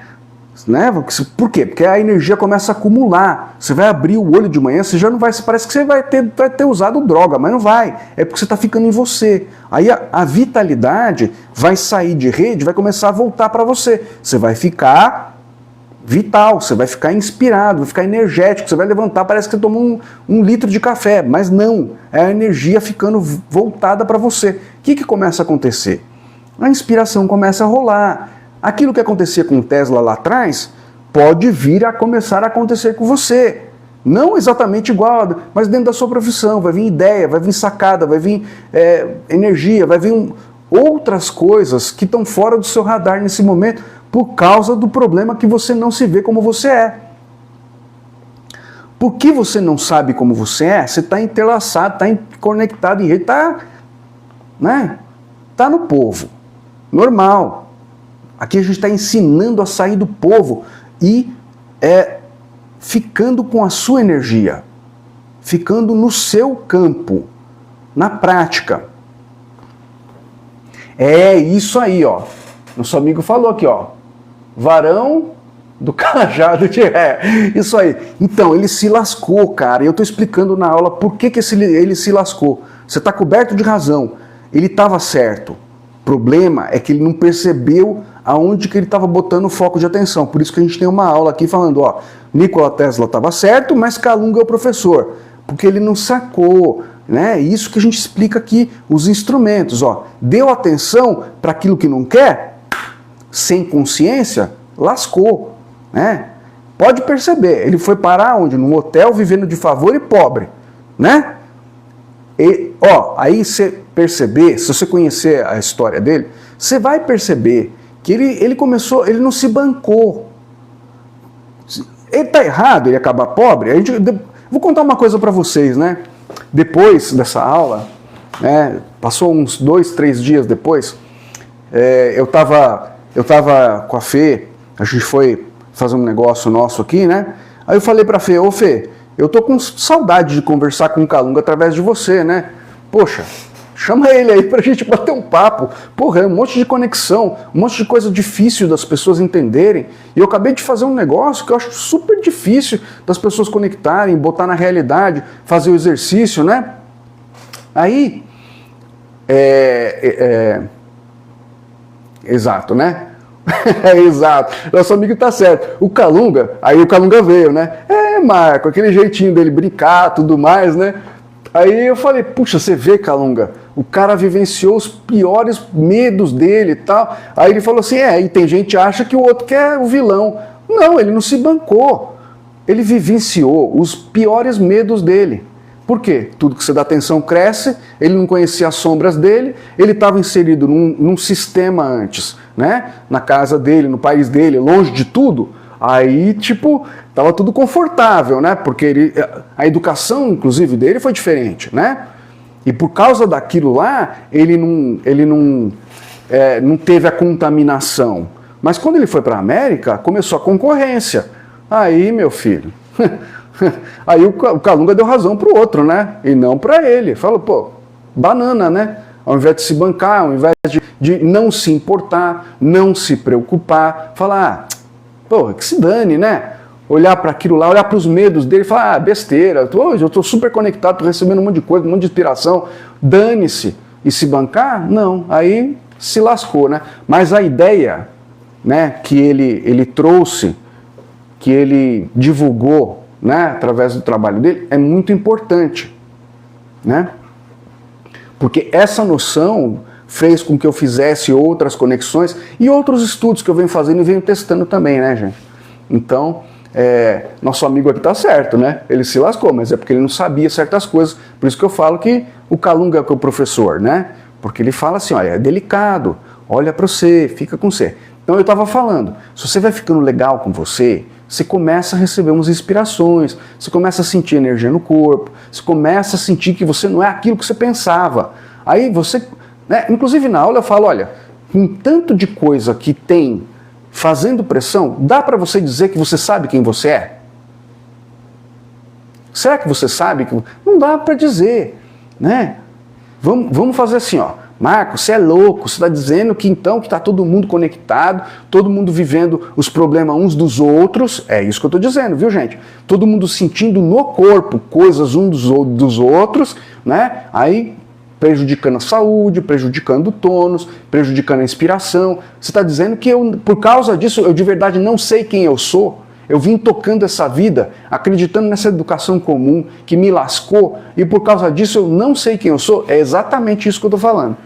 S1: Por quê? Porque a energia começa a acumular. Você vai abrir o olho de manhã, você já não vai... Parece que você vai ter usado droga, mas não vai. É porque você está ficando em você. Aí a vitalidade vai sair de rede, vai começar a voltar para você. Você vai ficar vital, você vai ficar inspirado, vai ficar energético, você vai levantar, parece que você tomou um litro de café, mas não, é a energia ficando voltada para você. O que começa a acontecer? A inspiração começa a rolar. Aquilo que acontecia com o Tesla lá atrás, pode vir a começar a acontecer com você. Não exatamente igual, mas dentro da sua profissão, vai vir ideia, vai vir sacada, vai vir energia, vai vir outras coisas que estão fora do seu radar nesse momento, por causa do problema que você não se vê como você é. Por que você não sabe como você é? Você está entrelaçado, está conectado em rede, está no povo. Normal. Aqui a gente está ensinando a sair do povo e ficando com a sua energia, ficando no seu campo, na prática. É isso aí, ó. Nosso amigo falou aqui, ó. Varão do cajado de isso aí. Então, ele se lascou, cara. Eu estou explicando na aula por que ele se lascou. Você está coberto de razão. Ele estava certo. O problema é que ele não percebeu aonde que ele estava botando o foco de atenção. Por isso que a gente tem uma aula aqui falando, ó, Nikola Tesla estava certo, mas Carl Jung é o professor. Porque ele não sacou, né? Isso que a gente explica aqui, os instrumentos, ó. Deu atenção para aquilo que não quer, sem consciência, lascou, né? Pode perceber, ele foi parar onde? Num hotel vivendo de favor e pobre, né? E, ó, aí você perceber, se você conhecer a história dele, você vai perceber que ele começou, ele não se bancou. Ele tá errado, ele acabar pobre. Vou contar uma coisa para vocês, né? Depois dessa aula, né, passou uns 2, 3 dias depois, eu tava com a Fê, a gente foi fazer um negócio nosso aqui, né? Aí eu falei pra Fê, ô Fê, eu tô com saudade de conversar com o Calunga através de você, né? Poxa, chama ele aí pra gente bater um papo. Porra, é um monte de conexão, um monte de coisa difícil das pessoas entenderem. E eu acabei de fazer um negócio que eu acho super difícil das pessoas conectarem, botar na realidade, fazer o exercício, né? Aí, exato, né? Exato, nosso amigo tá certo. O Calunga, aí o Calunga veio, né? Marco, aquele jeitinho dele brincar, tudo mais, né? Aí eu falei, puxa, você vê, Calunga, o cara vivenciou os piores medos dele e tal. Aí ele falou assim, e tem gente que acha que o outro quer o vilão. Não, ele não se bancou. Ele vivenciou os piores medos dele. Por quê? Tudo que você dá atenção cresce, ele não conhecia as sombras dele, ele estava inserido num sistema antes, né? Na casa dele, no país dele, longe de tudo. Aí, tipo, tava tudo confortável, né? Porque a educação, inclusive, dele foi diferente, né? E por causa daquilo lá, ele não teve a contaminação. Mas quando ele foi para a América, começou a concorrência. Aí, meu filho, aí o Calunga deu razão pro outro, né? E não para ele. Falou, pô, banana, né? Ao invés de se bancar, ao invés de não se importar, não se preocupar, falar, pô, que se dane, né? Olhar para aquilo lá, olhar para os medos dele e falar, besteira, eu estou super conectado, estou recebendo um monte de coisa, um monte de inspiração, dane-se. E se bancar? Não, aí se lascou, né? Mas a ideia, né, que ele trouxe, que ele divulgou, né, através do trabalho dele, é muito importante, né? Porque essa noção fez com que eu fizesse outras conexões e outros estudos que eu venho fazendo e venho testando também, né, gente? Então, nosso amigo aqui tá certo, né? Ele se lascou, mas é porque ele não sabia certas coisas. Por isso que eu falo que o Calunga é o professor, né? Porque ele fala assim, olha, é delicado, olha para você, fica com você. Então eu estava falando, se você vai ficando legal com você, você começa a receber umas inspirações, você começa a sentir energia no corpo, você começa a sentir que você não é aquilo que você pensava. Aí você, né, inclusive na aula eu falo, olha, com tanto de coisa que tem fazendo pressão, dá para você dizer que você sabe quem você é? Será que você sabe? Não dá para dizer, né? Vamos fazer assim, ó. Marco, você é louco, você está dizendo que então que está todo mundo conectado, todo mundo vivendo os problemas uns dos outros, é isso que eu estou dizendo, viu, gente? Todo mundo sentindo no corpo coisas uns dos outros, né? Aí prejudicando a saúde, prejudicando o tônus, prejudicando a inspiração. Você está dizendo que eu, por causa disso, eu de verdade não sei quem eu sou. Eu vim tocando essa vida, acreditando nessa educação comum que me lascou, e por causa disso eu não sei quem eu sou. É exatamente isso que eu estou falando.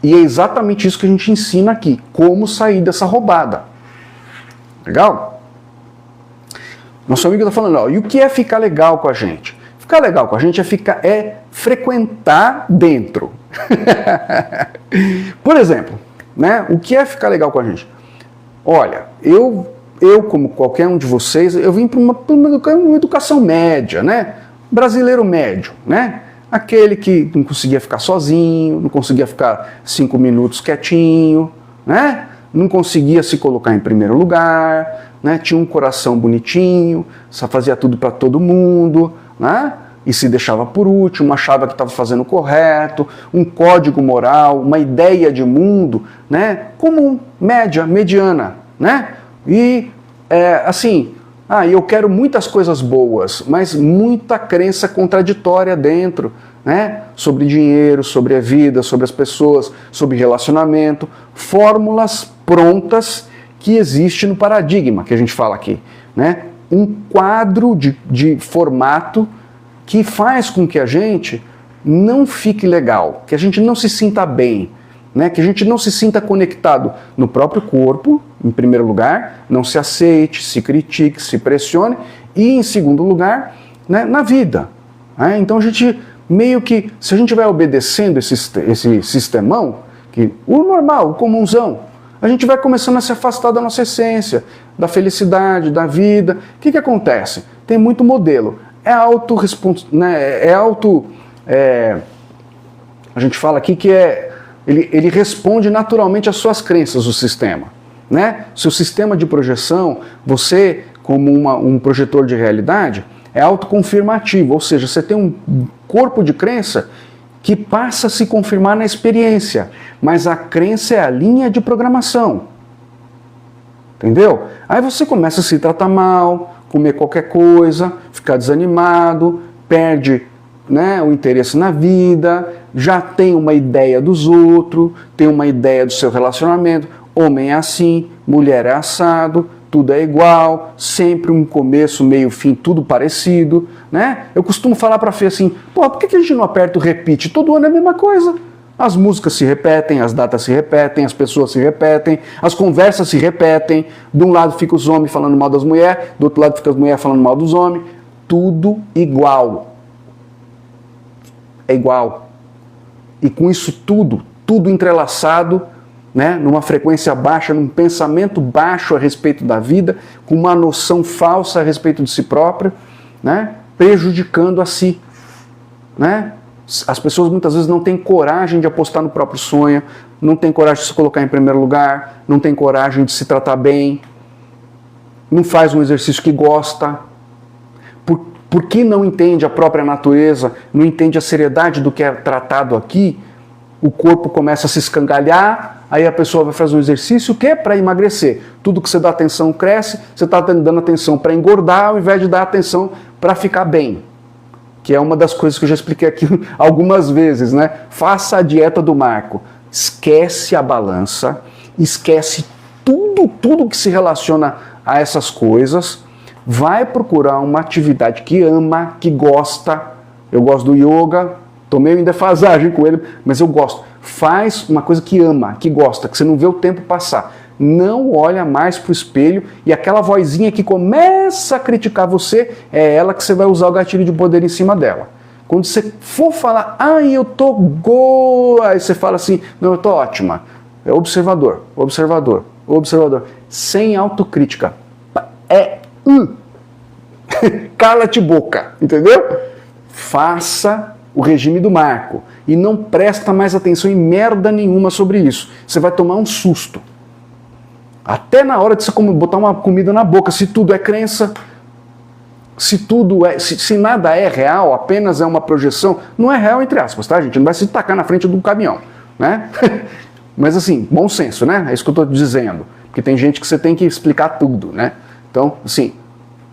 S1: E é exatamente isso que a gente ensina aqui, como sair dessa roubada. Legal? Nosso amigo está falando, ó, e o que é ficar legal com a gente? Ficar legal com a gente é frequentar dentro. Por exemplo, né, o que é ficar legal com a gente? Olha, eu como qualquer um de vocês, eu vim para uma educação média, né? Brasileiro médio, né? Aquele que não conseguia ficar sozinho, não conseguia ficar 5 minutos quietinho, né? Não conseguia se colocar em primeiro lugar, né? Tinha um coração bonitinho, só fazia tudo para todo mundo, né? E se deixava por último, achava que estava fazendo o correto, um código moral, uma ideia de mundo, né? Comum, média, mediana, né? E assim, eu quero muitas coisas boas, mas muita crença contraditória dentro, né? Sobre dinheiro, sobre a vida, sobre as pessoas, sobre relacionamento, fórmulas prontas que existe no paradigma que a gente fala aqui, né? Um quadro de formato que faz com que a gente não fique legal, que a gente não se sinta bem, né? Que a gente não se sinta conectado no próprio corpo, em primeiro lugar, não se aceite, se critique, se pressione, e em segundo lugar, né, na vida. Né? Então a gente meio que, se a gente vai obedecendo esse sistemão, que o normal, o comunzão. A gente vai começando a se afastar da nossa essência, da felicidade, da vida. O que acontece? Tem muito modelo. A gente fala aqui que ele responde naturalmente às suas crenças, o sistema. Né? Se o sistema de projeção, você, como um projetor de realidade, é autoconfirmativo, ou seja, você tem um corpo de crença que passa a se confirmar na experiência, mas a crença é a linha de programação. Entendeu? Aí você começa a se tratar mal, comer qualquer coisa, ficar desanimado, perde, né, o interesse na vida, já tem uma ideia dos outros, tem uma ideia do seu relacionamento, homem é assim, mulher é assado, tudo é igual, sempre um começo, meio, fim, tudo parecido, né? Eu costumo falar pra Fê assim, pô, por que a gente não aperta o repeat? Todo ano é a mesma coisa. As músicas se repetem, as datas se repetem, as pessoas se repetem, as conversas se repetem. De um lado fica os homens falando mal das mulheres, do outro lado fica as mulheres falando mal dos homens. Tudo igual. É igual. E com isso tudo entrelaçado, né, numa frequência baixa, num pensamento baixo a respeito da vida, com uma noção falsa a respeito de si próprio, né, prejudicando a si. Né? As pessoas muitas vezes não têm coragem de apostar no próprio sonho, não têm coragem de se colocar em primeiro lugar, não têm coragem de se tratar bem, não faz um exercício que gosta, porque não entende a própria natureza, não entende a seriedade do que é tratado aqui, o corpo começa a se escangalhar, aí a pessoa vai fazer um exercício que é para emagrecer. Tudo que você dá atenção cresce, você está dando atenção para engordar ao invés de dar atenção para ficar bem. Que é uma das coisas que eu já expliquei aqui algumas vezes, né? Faça a dieta do Marco. Esquece a balança, esquece tudo que se relaciona a essas coisas, vai procurar uma atividade que ama, que gosta. Eu gosto do yoga, tô meio em defasagem com ele, mas eu gosto. Faz uma coisa que ama, que gosta, que você não vê o tempo passar. Não olha mais pro espelho e aquela vozinha que começa a criticar você, é ela que você vai usar o gatilho de poder em cima dela. Quando você for falar, eu tô boa, aí você fala assim, não, eu tô ótima. É observador, observador, observador. Sem autocrítica. Cala-te boca, entendeu? Faça o regime do Marco e não presta mais atenção em merda nenhuma sobre isso. Você vai tomar um susto. Até na hora de você botar uma comida na boca, se tudo é crença, se nada é real, apenas é uma projeção, não é real entre aspas, tá, gente? Não vai se tacar na frente do caminhão, né? Mas assim, bom senso, né? É isso que eu estou dizendo. Porque tem gente que você tem que explicar tudo, né? Então, assim,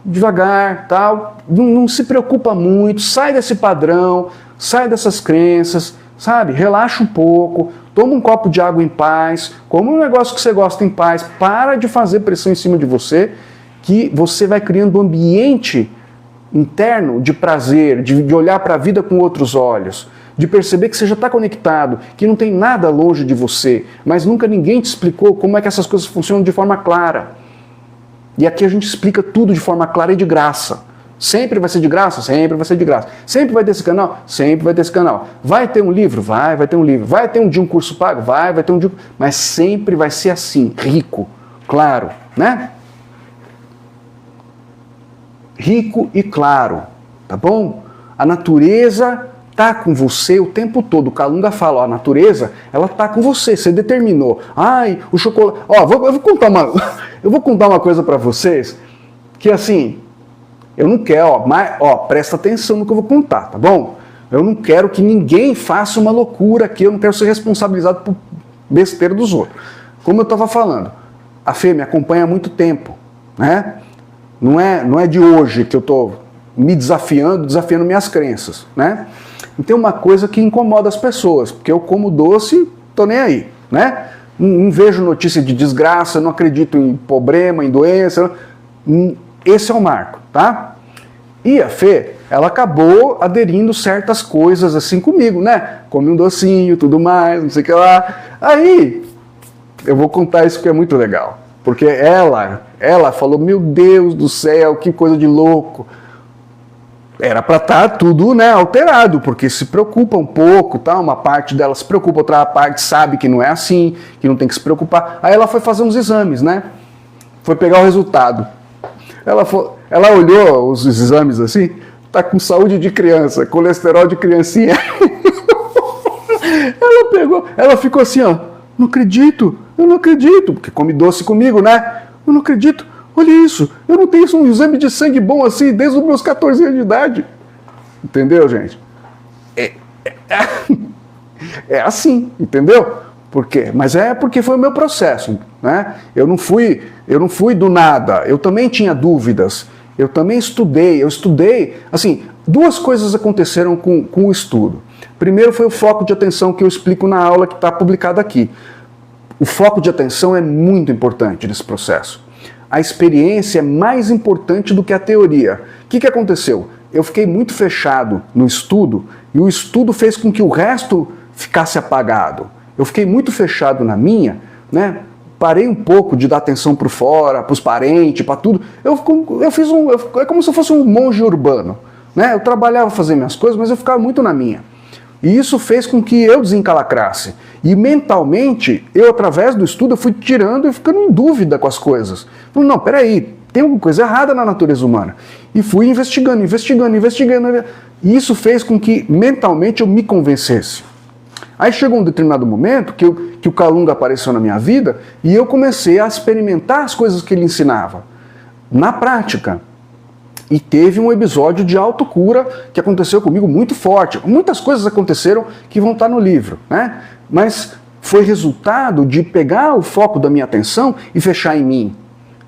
S1: devagar, tal, não se preocupa muito, sai desse padrão, sai dessas crenças, sabe? Relaxa um pouco, toma um copo de água em paz, come um negócio que você gosta em paz, para de fazer pressão em cima de você, que você vai criando um ambiente interno de prazer, de olhar para a vida com outros olhos, de perceber que você já está conectado, que não tem nada longe de você, mas nunca ninguém te explicou como é que essas coisas funcionam de forma clara. E aqui a gente explica tudo de forma clara e de graça. Sempre vai ser de graça? Sempre vai ser de graça. Sempre vai ter esse canal? Sempre vai ter esse canal. Vai ter um livro? Vai ter um livro. Vai ter um dia um curso pago? Vai ter um dia. Mas sempre vai ser assim, rico, claro, né? Rico e claro, tá bom? A natureza tá com você o tempo todo. O Kalunga fala, a natureza, ela tá com você, você determinou. O chocolate... eu vou contar uma coisa para vocês, que assim, eu não quero, presta atenção no que eu vou contar, tá bom? Eu não quero que ninguém faça uma loucura aqui, eu não quero ser responsabilizado por besteira dos outros. Como eu estava falando, a Fê me acompanha há muito tempo, né? Não é de hoje que eu estou me desafiando minhas crenças, né? E tem uma coisa que incomoda as pessoas, porque eu como doce, tô nem aí, né? Não vejo notícia de desgraça, não acredito em problema, em doença. Esse é o Marco, tá? E a Fê, ela acabou aderindo certas coisas assim comigo, né? Come um docinho, tudo mais, não sei o que lá. Aí, eu vou contar isso que é muito legal. Porque ela falou, meu Deus do céu, que coisa de louco. era para estar tudo, né, alterado, porque se preocupa um pouco, tá? Uma parte dela se preocupa, outra parte sabe que não é assim, que não tem que se preocupar. Aí ela foi fazer uns exames, né? Foi pegar o resultado. Ela olhou os exames assim, tá com saúde de criança, colesterol de criancinha. Ela pegou, ela ficou assim, ó, não acredito, eu não acredito, porque come doce comigo, né? Eu não acredito. Olha isso, eu não tenho um exame de sangue bom assim desde os meus 14 anos de idade. Entendeu, gente? É assim, entendeu? Por quê? Mas é porque foi o meu processo, né? Eu não fui do nada, eu também tinha dúvidas, eu também eu estudei, assim, duas coisas aconteceram com o estudo. Primeiro foi o foco de atenção que eu explico na aula que está publicada aqui. O foco de atenção é muito importante nesse processo. A experiência é mais importante do que a teoria. O que aconteceu? Eu fiquei muito fechado no estudo e o estudo fez com que o resto ficasse apagado. Eu fiquei muito fechado na minha, né? Parei um pouco de dar atenção para fora, para os parentes, para tudo. É como se eu fosse um monge urbano, né? Eu trabalhava fazer minhas coisas, mas eu ficava muito na minha. E isso fez com que eu desencalacrasse. E mentalmente, eu através do estudo, eu fui tirando e ficando em dúvida com as coisas. Falei, não, peraí, tem alguma coisa errada na natureza humana. E fui investigando. E isso fez com que mentalmente eu me convencesse. Aí chegou um determinado momento que o Calunga apareceu na minha vida e eu comecei a experimentar as coisas que ele ensinava. Na prática. E teve um episódio de autocura que aconteceu comigo muito forte. Muitas coisas aconteceram que vão estar no livro, né? Mas foi resultado de pegar o foco da minha atenção e fechar em mim,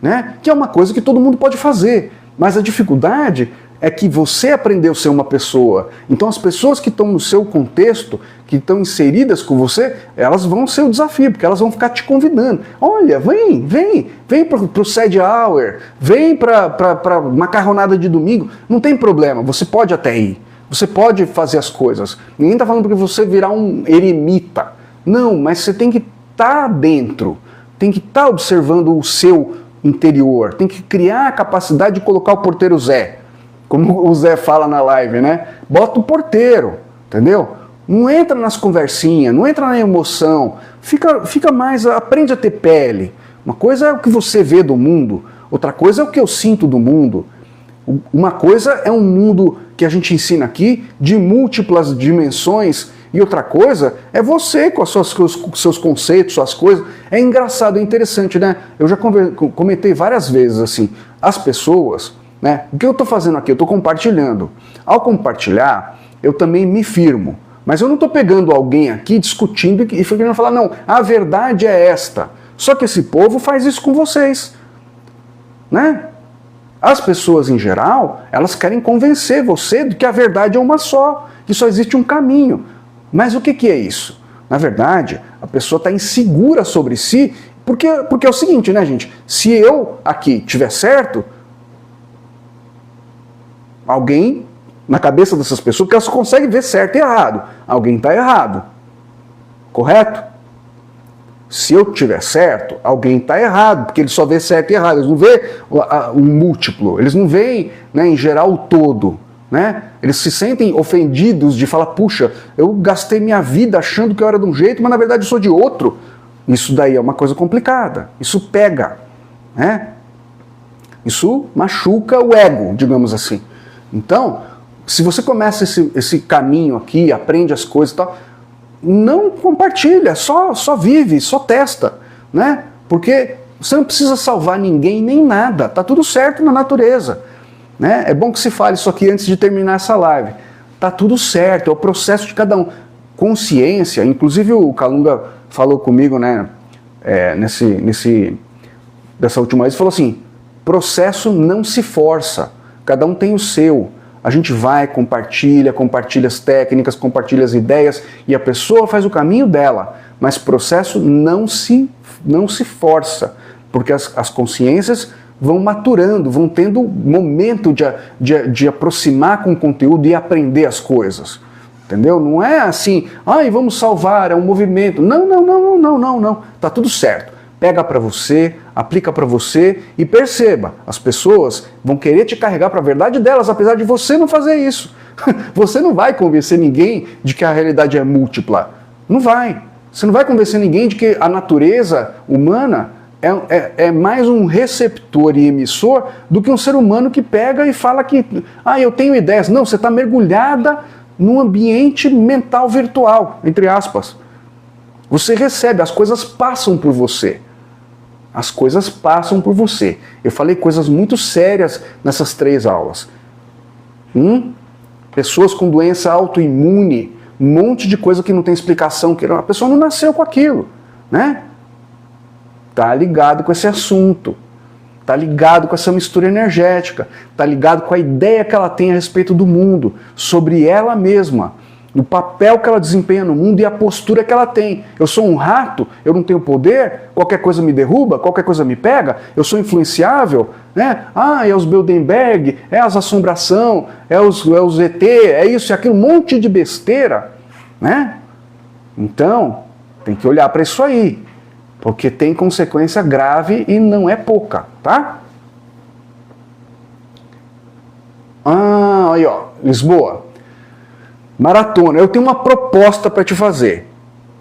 S1: né? Que é uma coisa que todo mundo pode fazer. Mas a dificuldade é que você aprendeu a ser uma pessoa. Então as pessoas que estão no seu contexto, que estão inseridas com você, elas vão ser o desafio, porque elas vão ficar te convidando. Olha, vem pro Sad Hour, vem pra macarronada de domingo. Não tem problema, você pode até ir. Você pode fazer as coisas. Ninguém está falando porque você virar um eremita. Não, mas você tem que estar dentro. Tem que estar observando o seu interior. Tem que criar a capacidade de colocar o porteiro Zé. Como o Zé fala na live, né? Bota o porteiro, entendeu? Não entra nas conversinhas, não entra na emoção. Fica mais, aprende a ter pele. Uma coisa é o que você vê do mundo, outra coisa é o que eu sinto do mundo. Uma coisa é um mundo que a gente ensina aqui, de múltiplas dimensões, e outra coisa é você com os seus conceitos, suas coisas. É engraçado, é interessante, né? Eu já comentei várias vezes assim, as pessoas... né? O que eu estou fazendo aqui? Eu estou compartilhando. Ao compartilhar, eu também me firmo. Mas eu não estou pegando alguém aqui discutindo e querendo falar, não, a verdade é esta. Só que esse povo faz isso com vocês. Né? As pessoas em geral, elas querem convencer você de que a verdade é uma só, que só existe um caminho. Mas o que é isso? Na verdade, a pessoa está insegura sobre si, porque é o seguinte, né, gente? Se eu aqui tiver certo, alguém, na cabeça dessas pessoas, porque elas conseguem ver certo e errado. Alguém está errado. Correto? Se eu tiver certo, alguém está errado, porque ele só vê certo e errado. Eles não vê o múltiplo, eles não veem, né, em geral, o todo. Né? Eles se sentem ofendidos de falar, puxa, eu gastei minha vida achando que eu era de um jeito, mas na verdade eu sou de outro. Isso daí é uma coisa complicada. Isso pega. Né? Isso machuca o ego, digamos assim. Então, se você começa esse caminho aqui, aprende as coisas e tal, não compartilha, só vive, só testa, né? Porque você não precisa salvar ninguém nem nada, tá tudo certo na natureza, né? É bom que se fale isso aqui antes de terminar essa live. Tá tudo certo, é o processo de cada um. Consciência, inclusive o Calunga falou comigo, né? Dessa última vez, falou assim, processo não se força. Cada um tem o seu. A gente vai, compartilha as técnicas, compartilha as ideias e a pessoa faz o caminho dela. Mas processo não se força, porque as consciências vão maturando, vão tendo momento de aproximar com o conteúdo e aprender as coisas. Entendeu? Não é assim, vamos salvar, é um movimento. Não. Tá tudo certo. Pega para você, aplica para você e perceba, as pessoas vão querer te carregar para a verdade delas, apesar de você não fazer isso. Você não vai convencer ninguém de que a realidade é múltipla. Não vai. Você não vai convencer ninguém de que a natureza humana é mais um receptor e emissor do que um ser humano que pega e fala que eu tenho ideias. Não, você está mergulhada num ambiente mental virtual, entre aspas. Você recebe, as coisas passam por você. As coisas passam por você. Eu falei coisas muito sérias nessas 3 aulas. Pessoas com doença autoimune, um monte de coisa que não tem explicação, que a pessoa não nasceu com aquilo, né? Tá ligado com esse assunto, tá ligado com essa mistura energética, tá ligado com a ideia que ela tem a respeito do mundo, sobre ela mesma, o papel que ela desempenha no mundo e a postura que ela tem. Eu sou um rato, eu não tenho poder, qualquer coisa me derruba, qualquer coisa me pega, eu sou influenciável, né? É os Bilderberg, é as assombração, é os ET, é isso e aquilo, um monte de besteira, né? Então, tem que olhar para isso aí, porque tem consequência grave e não é pouca, tá? Aí ó, Lisboa. Maratona, eu tenho uma proposta para te fazer,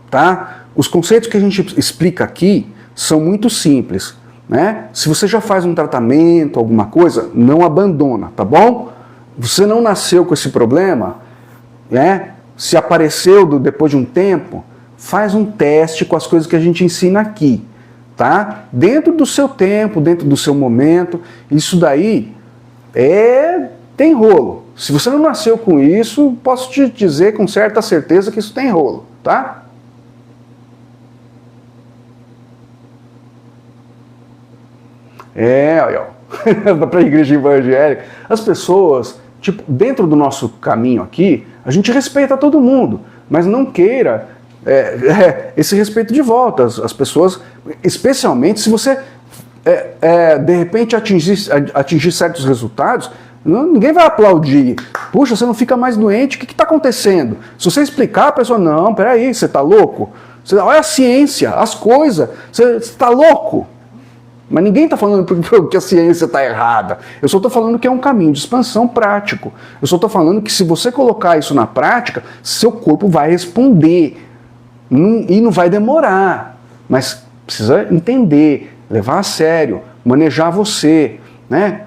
S1: tá? Os conceitos que a gente explica aqui são muito simples, né? Se você já faz um tratamento, alguma coisa, não abandona, tá bom? Você não nasceu com esse problema, né? Se apareceu depois de um tempo, faz um teste com as coisas que a gente ensina aqui, tá? Dentro do seu tempo, dentro do seu momento, isso daí tem rolo. Se você não nasceu com isso, posso te dizer com certa certeza que isso tem rolo, tá? Aí, ó, para a igreja evangélica, as pessoas, tipo, dentro do nosso caminho aqui, a gente respeita todo mundo, mas não queira esse respeito de volta. As pessoas, especialmente se você, de repente, atingir certos resultados, ninguém vai aplaudir. Puxa, você não fica mais doente, o que está acontecendo? Se você explicar, a pessoa, não, peraí, você está louco? Olha a ciência, as coisas, você está louco? Mas ninguém está falando que a ciência está errada. Eu só estou falando que é um caminho de expansão prático. Eu só estou falando que se você colocar isso na prática, seu corpo vai responder. E não vai demorar. Mas precisa entender, levar a sério, manejar você, né?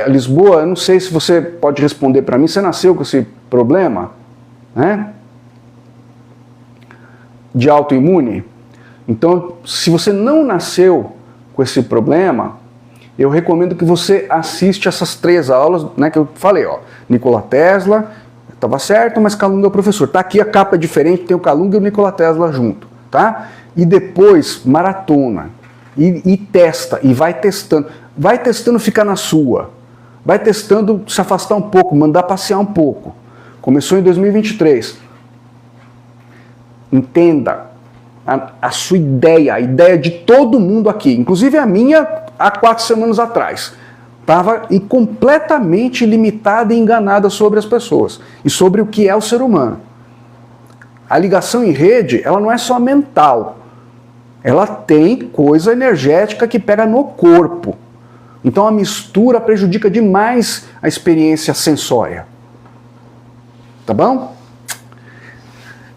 S1: Lisboa, eu não sei se você pode responder para mim, você nasceu com esse problema, né? De autoimune? Então, se você não nasceu com esse problema, eu recomendo que você assista essas 3 aulas, né, que eu falei, ó, Nikola Tesla, estava certo, mas Calunga é o professor. Tá aqui a capa é diferente, tem o Calunga e o Nikola Tesla junto, tá? E depois, maratona, e testa, e vai testando. Vai testando ficar na sua. Vai testando se afastar um pouco, mandar passear um pouco. Começou em 2023. Entenda a sua ideia, a ideia de todo mundo aqui, inclusive a minha há 4 semanas atrás. Estava completamente limitada e enganada sobre as pessoas e sobre o que é o ser humano. A ligação em rede, ela não é só mental. Ela tem coisa energética que pega no corpo. Então a mistura prejudica demais a experiência sensória. Tá bom?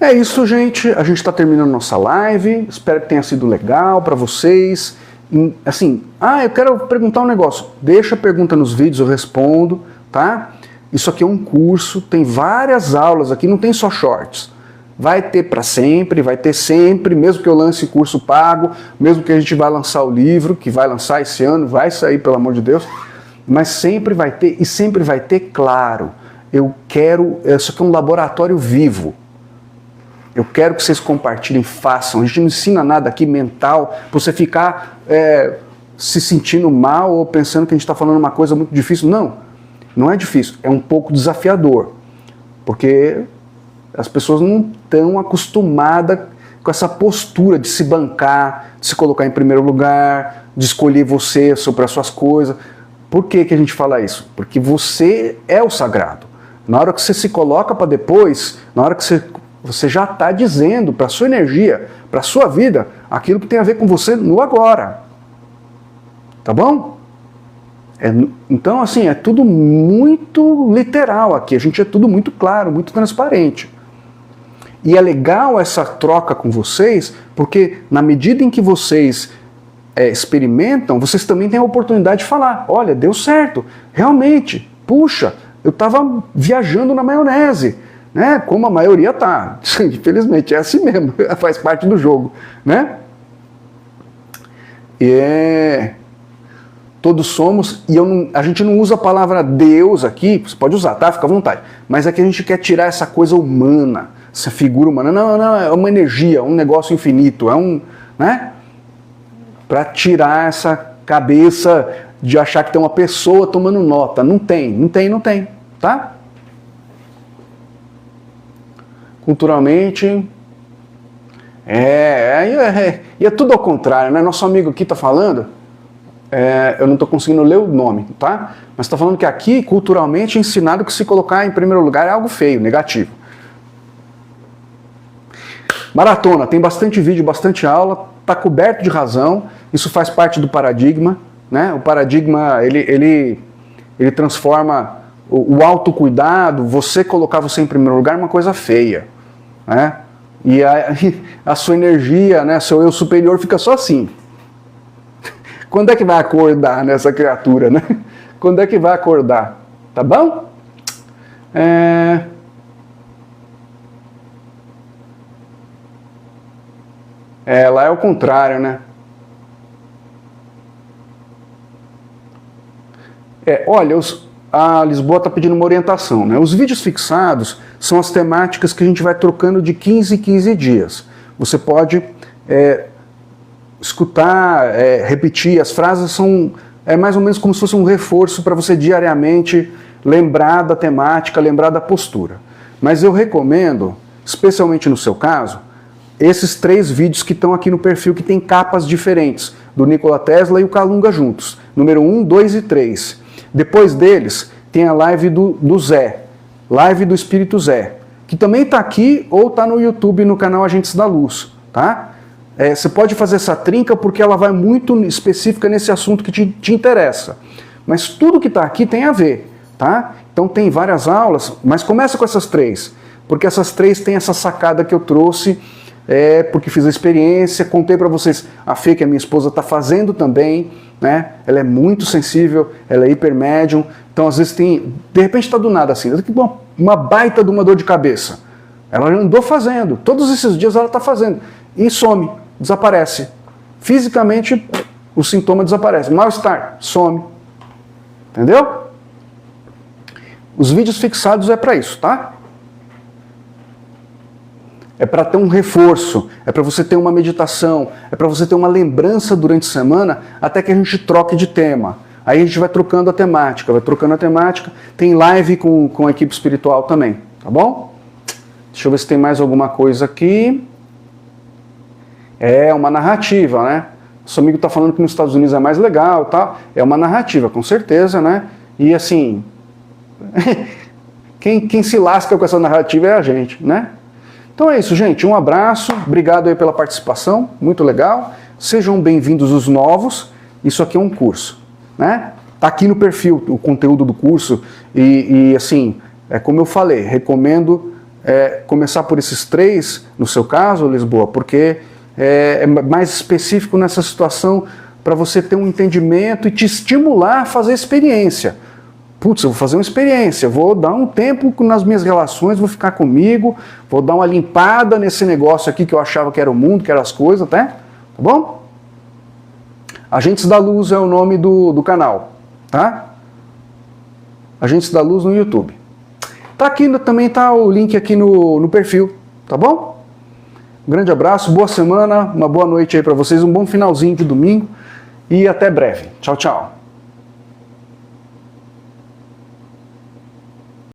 S1: É isso, gente. A gente está terminando nossa live. Espero que tenha sido legal para vocês. Assim, eu quero perguntar um negócio. Deixa a pergunta nos vídeos, eu respondo, tá? Isso aqui é um curso, tem várias aulas aqui, não tem só shorts. Vai ter para sempre, vai ter sempre, mesmo que eu lance curso pago, mesmo que a gente vai lançar o livro, que vai lançar esse ano, vai sair, pelo amor de Deus, mas sempre vai ter, e sempre vai ter, claro, isso aqui é um laboratório vivo. Eu quero que vocês compartilhem, façam. A gente não ensina nada aqui mental, pra você ficar se sentindo mal ou pensando que a gente está falando uma coisa muito difícil. Não, não é difícil, é um pouco desafiador, porque as pessoas não estão acostumadas com essa postura de se bancar, de se colocar em primeiro lugar, de escolher você sobre as suas coisas. Por que que a gente fala isso? Porque você é o sagrado. Na hora que você se coloca para depois, na hora que você já está dizendo para a sua energia, para a sua vida, aquilo que tem a ver com você no agora. Tá bom? Então, assim, é tudo muito literal aqui, a gente é tudo muito claro, muito transparente. E é legal essa troca com vocês, porque na medida em que vocês experimentam, vocês também têm a oportunidade de falar, olha, deu certo, realmente, puxa, eu estava viajando na maionese, né? Como a maioria tá, infelizmente, é assim mesmo, faz parte do jogo, né? Todos somos, e a gente não usa a palavra Deus aqui, você pode usar, tá? Fica à vontade. Mas é que a gente quer tirar essa coisa humana, essa figura humana. Não, é uma energia, um negócio infinito, né? Para tirar essa cabeça de achar que tem uma pessoa tomando nota. Não tem, tá? Culturalmente, e é tudo ao contrário, né? Nosso amigo aqui tá falando, eu não estou conseguindo ler o nome, tá? Mas está falando que aqui, culturalmente, é ensinado que se colocar em primeiro lugar é algo feio, negativo. Maratona, tem bastante vídeo, bastante aula, está coberto de razão, isso faz parte do paradigma, né? O paradigma, ele transforma o autocuidado, você colocar você em primeiro lugar, uma coisa feia, né? E a sua energia, né, seu eu superior fica só assim. Quando é que vai acordar nessa criatura, né? Quando é que vai acordar? Tá bom? Lá é o contrário, né? Olha, a Lisboa está pedindo uma orientação, né? Os vídeos fixados são as temáticas que a gente vai trocando de 15 em 15 dias. Você pode escutar, repetir, as frases são mais ou menos como se fosse um reforço para você diariamente lembrar da temática, lembrar da postura. Mas eu recomendo, especialmente no seu caso, esses 3 vídeos que estão aqui no perfil, que tem capas diferentes, do Nikola Tesla e o Kalunga juntos, número 1, 2 e 3. Depois deles, tem a live do Zé, live do Espírito Zé, que também está aqui ou está no YouTube, no canal Agentes da Luz, tá? Você pode fazer essa trinca porque ela vai muito específica nesse assunto que te interessa. Mas tudo que está aqui tem a ver, tá? Então tem várias aulas, mas começa com essas 3, porque essas 3 têm essa sacada que eu trouxe, porque fiz a experiência, contei para vocês, a Fê, que a minha esposa, está fazendo também, né? Ela é muito sensível, ela é hipermédium, então às vezes de repente está do nada assim, uma baita de uma dor de cabeça. Ela andou fazendo, todos esses dias ela está fazendo, e some, desaparece. Fisicamente, o sintoma desaparece. Mal-estar, some. Entendeu? Os vídeos fixados é para isso, tá? É para ter um reforço, é para você ter uma meditação, é para você ter uma lembrança durante a semana, até que a gente troque de tema. Aí a gente vai trocando a temática, tem live com a equipe espiritual também, tá bom? Deixa eu ver se tem mais alguma coisa aqui. É uma narrativa, né? Seu amigo está falando que nos Estados Unidos é mais legal, tá? É uma narrativa, com certeza, né? E assim, quem se lasca com essa narrativa é a gente, né? Então é isso, gente. Um abraço, obrigado aí pela participação, muito legal. Sejam bem-vindos os novos. Isso aqui é um curso, né? Tá aqui no perfil o conteúdo do curso e assim, como eu falei, recomendo começar por esses 3, no seu caso, Lisboa, porque é mais específico nessa situação para você ter um entendimento e te estimular a fazer experiência. Putz, eu vou fazer uma experiência, vou dar um tempo nas minhas relações, vou ficar comigo, vou dar uma limpada nesse negócio aqui que eu achava que era o mundo, que eram as coisas, tá? Tá bom? Agentes da Luz é o nome do canal, tá? Agentes da Luz no YouTube. Tá aqui, também tá o link aqui no perfil, tá bom? Um grande abraço, boa semana, uma boa noite aí para vocês, um bom finalzinho de domingo e até breve. Tchau, tchau.